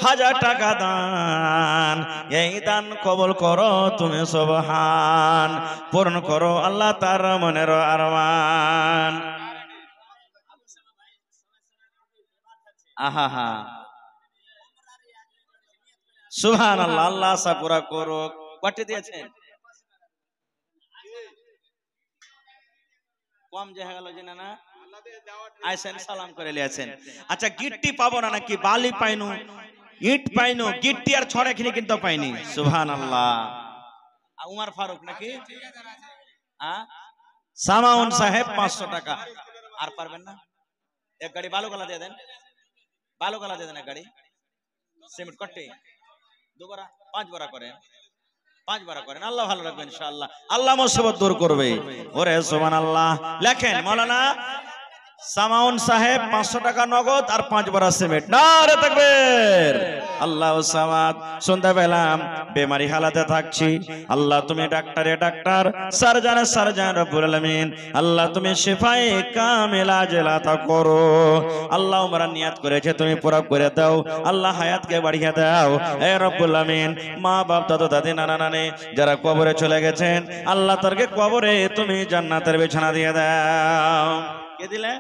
1000 টাকা দান, এই দান কবুল করো তুমি। সুবহান। পূর্ণ করো আল্লাহ তার মনের আরমান। আহা সুবহানাল্লাহ। আল্লাহ আশা পুরা করো। কত দিয়েছেন? কম যে হয়ে গেল যে না আইসেন সালাম করে লিয়েছেন। আচ্ছা গিট্টি পাবো না নাকি? বালি পাইনু, ইট পাইনু, গিট্টি আর ছড়াখিনি কিন্তু পাইনি। সুবহানাল্লাহ। উমর ফারুক নাকি? সামাউন সাহেব 500 টাকা। আর পারবেন না? এক গাড়ি বালু গলা দিয়ে দেন, বালু গলা দিয়ে দেন এক গাড়ি সিমেন্ট কটে 2 বড়া 5 বড়া করেন, 5 বড়া করেন। আল্লাহ ভালো রাখবেন ইনশাআল্লাহ। আল্লাহ মুসিবত দূর করবে। ওরে সুবহানাল্লাহ। লেখেন মাওলানা সামাউন সাহেব 500 টাকা নগদ আর 5 বড়া সিমেন্ট। নারে তাকবীর। আল্লাহু সামাদ। শুনতে পেলাম বেমারি হালাতে থাকছি, আল্লাহ তুমি ডাক্তারে ডাক্তার, সারজানে সারজান রব্বুল আলামিন, আল্লাহ তুমি শিফায়ে কামিলা আতা করো। আল্লাহ আমরা নিয়াত করেছে তুমি পুরা করে দাও, আল্লাহ হায়াতকে বাড়িয়ে দাও হে রব্বুল আলামিন। মা বাপ দাদা দাদি নানা নানি যারা কবরে চলে গেছেন, আল্লাহ তাদেরকে কবরে তুমি জান্নাতের বিছানা দিয়ে দাও। কে দিলে?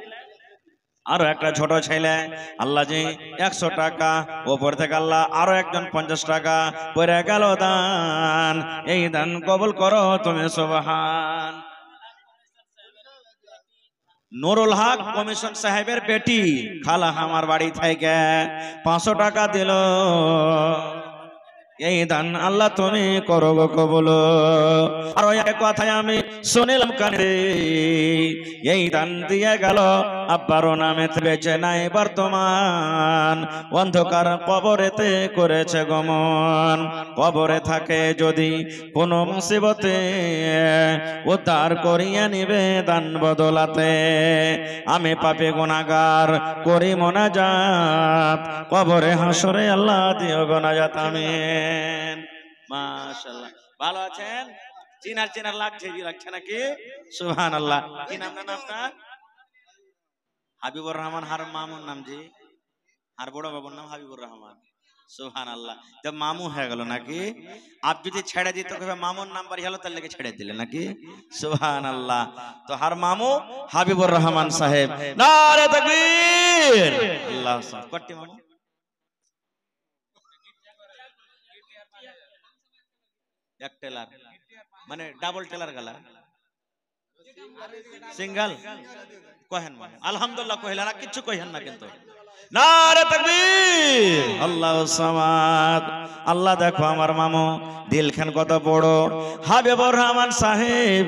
আরো একটা ছোট ছেলে, আল্লাহ জি 100 টাকা, ওপর থেকে আল্লাহ আরো একজন 50 টাকা পড়ে গেল দান, এই দান কবুল করো তুমি সুবহান। নুরুল হক কমিশন সাহেবের বেটি খালা আমার বাড়ি থেকে 500 টাকা দিল, এই দান আল্লাহ তুমি করো গো কবুল। আর ওই কথায় আমি শুনিলাম কানে, এই দান দিয়ে গেল আব্বারও নামে বেঁচে নাই বর্তমান, অন্ধকার কবরেতে করেছে গমন। কবরে থাকে যদি কোনো মুসিবতে উদ্ধার করিয়া নিবে দান বদলাতে। আমি পাপী গুনাহগার করি মোনাজাত, কবরে হাসরে আল্লাহ দিও গোনাজাত আমিন। মাশাআল্লাহ। ভালো আছেন? চিনার চিনার লাগছে, জি লাগছে নাকি? সুবহানাল্লাহ। কি নাম না আপনার? হাবিবুর রহমান। হার মামুর নাম জি? আর বড় বাবুর নাম হাবিবুর রহমান। সুবহানাল্লাহ। তো মামু হয়ে গেল নাকি? আপ যদি ছেড়ে দিত কবে মামুর নাম্বার হলো তার লেগে ছেড়ে দিলে নাকি? সুবহানাল্লাহ। তো হার মামু হাবিবুর রহমান সাহেব। নারে তাকবীর। আল্লাহ সাহেব কটি মামু? এক টেলার মানে ডাবল টেলার গলা সিঙ্গেল কহেন মানে আলহামদুলিল্লাহ কহিলেন, আর কিছু কহেন না কিন্তু। নারে তাকবীর। আল্লাহু সামাদ। আল্লাহ দেখো আমার মামু দিলখান কত বড়, হাবিবুর রহমান সাহেব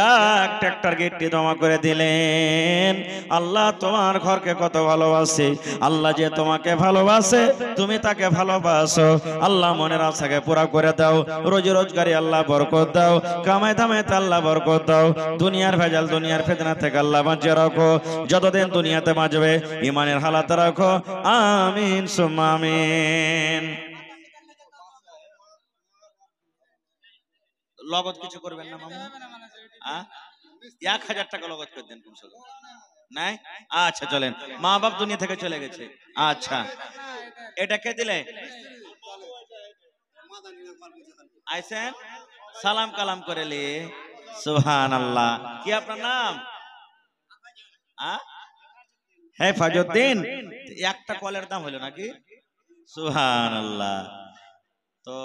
এক ট্রাক্টর গিট্টি জমা করে দিলেন। আল্লাহ তোমার ঘরকে কত ভালোবাসে, আল্লাহ যে তোমাকে ভালোবাসে তুমি তাকে ভালোবাসো। আল্লাহ মনের আশাকে পুরা করে দাও, রোজি রোজগারি আল্লাহ বরকত দাও, কামাই দামাইতে আল্লাহ বরকত দাও, দুনিয়ার ভেজাল দুনিয়ার ফিতনা থেকে আল্লাহ বাঁচিয়ে রাখো, যতদিন দুনিয়াতে বাঁচবে ইমানের হালাতে রাখো। আমিন সুম্মা আমিন। লগত কিছু করবেন না মামু? 1000 টাকা লগত করে দেন কমসে নাই? আচ্ছা চলেন। মা বাপ দুনিয়া থেকে চলে গেছে। আচ্ছা এটা কে দিলে? আইসেন সালাম কালাম করে লি। সুবহানাল্লাহ। কি আপনার নাম? হেফাজউদ্দিন। একটা কলের দাম হলো নাকি? সুবহানাল্লাহ। তো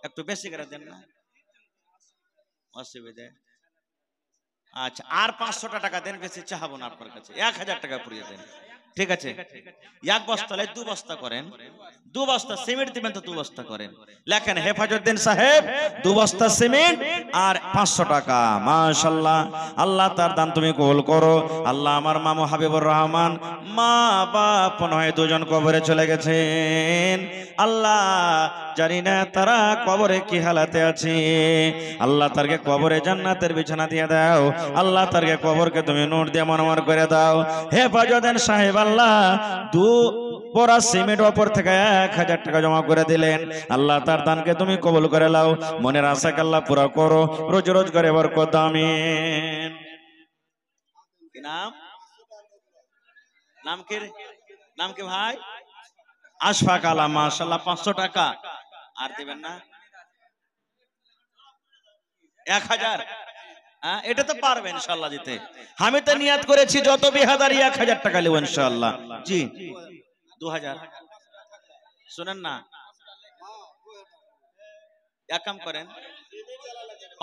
একটু বেশি করে দেন না, অসুবিধা। আচ্ছা আর 500 টাকা দেন, বেশি চাহাবো না আপনার কাছে। 1000 টাকা পুরিয়ে দেন, ঠিক আছে? এক বস্তা হলে 2 বস্তা করেন, 2 বস্তা সিমেন্ট দিবেন তো 2 বস্তা করেন। লেখেন হেফাজউদ্দিন সাহেব 2 বস্তা সিমেন্ট আর 500 টাকা। মাশাআল্লাহ। আল্লাহ তার দান তুমি কবুল করো। আল্লাহ আমার মামু হাবিবুর রহমান মা বাপ নয় দুজন কবরে চলে গেছেন। আল্লাহ জানি না তারা কবরে কি হালাতে আছে, আল্লাহ তারকে কবরে জান্নাতের বিছানা দিয়ে দাও, আল্লাহ তারকে কবরকে তুমি নূর দিয়ে মনোমর করে দাও। হেফাজউদ্দিন সাহেব আল্লাহ 2 বড়া সিমেন্ট ওপর থেকে 1000 টাকা জমা করে দিলেন। আল্লাহ তার দানকে তুমি কবুল করে নাও, মনের আশাকে আল্লাহ পুরা করো, রোজ রোজ করে বরকত দাও আমিন। কি নাম? নাম কি? নাম কি ভাই? আশফাক আলা। মাশাআল্লাহ। 500 টাকা আর দিবেন না? 1000। এটা তো পারবে ইনশাআল্লাহ দিতে। আমি তো নিয়াত করেছি যত বিহাদারি 1000 টাকা নেব ইনশাআল্লাহ। জি 2000 শুনেন না, এক কাম করেন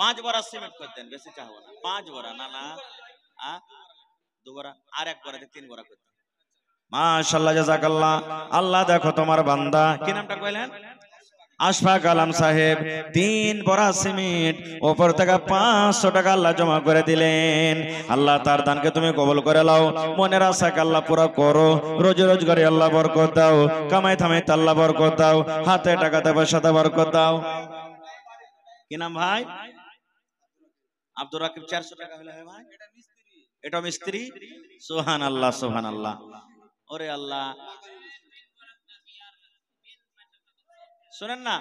5 বড়া সিমেন্ট করে দেন, বেশি চাহবো না। 5 বড়া না না 2 বড়া আর 1 বড়া 3 বড়া করে দেন। মাশাআল্লাহ জাযাকাল্লাহ। আল্লাহ দেখো তোমার বান্দা, কি নামটা কইলেন? আশফাক আলম সাহেব 3 বড়া সিমেন্ট ওপর থেকে 500 টাকা আল্লাহ জমা করে দিলেন। আল্লাহ তার দানকে তুমি কবুল করে নাও, মনের আশাকে আল্লাহ পুরো করো, রোজি রোজগারে আল্লাহ বরকত দাও, কামাই থামাইতে আল্লাহ বরকত দাও, হাতে টাকাতে পয়সাতে বরকত দাও। কি নাম ভাই? আব্দুর রাকিব। 400 টাকা হলে হয় ভাই? এটা মিস্ত্রি। সুবহানাল্লাহ সুবহানাল্লাহ। ওরে আল্লাহ, শুনেন না,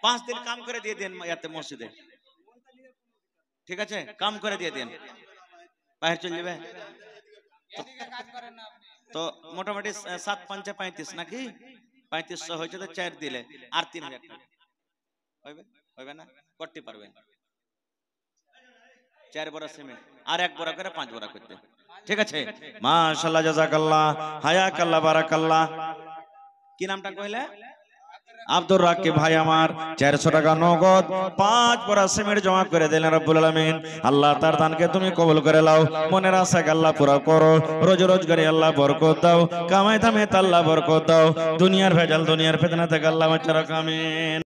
5 দিন কাম করে দিয়ে দেন ইয়াতে মসজিদে, ঠিক আছে? কাম করে দিয়ে দেন, বাইরে চলে যাবে। তো মোটামুটি 7 5 35 নাকি 3500 হয়েছে, তো 4 দিলে আর 3000 টাকা হইবে, হইবে না? করতে পারবেন 4 বড়া সিমেন্ট আর 1 বড়া করে 5 বড়া করতে, ঠিক আছে? মাশাআল্লাহ, জাযাকাল্লাহ, হায়াকাল্লাহ, বারাকাল্লাহ। কি নামটা কইলে? আব্দুর রাকিব ভাই আমার 400 টাকা নগদ 5 বড়া সিমেন্ট জমা করে দিলেন রব্বুল আলামিন। আল্লাহ তার দানকে তুমি কবুল করে নাও, মনের আশাকে আল্লাহ পুরা করো, রোজ রোজগারে আল্লাহ বরকত দাও, কামাই দামে আল্লাহ বরকত দাও, দুনিয়ার ভেজাল দুনিয়ার ফিতনা থেকে আল্লাহ বাঁচিয়ে রাখো, আমিন।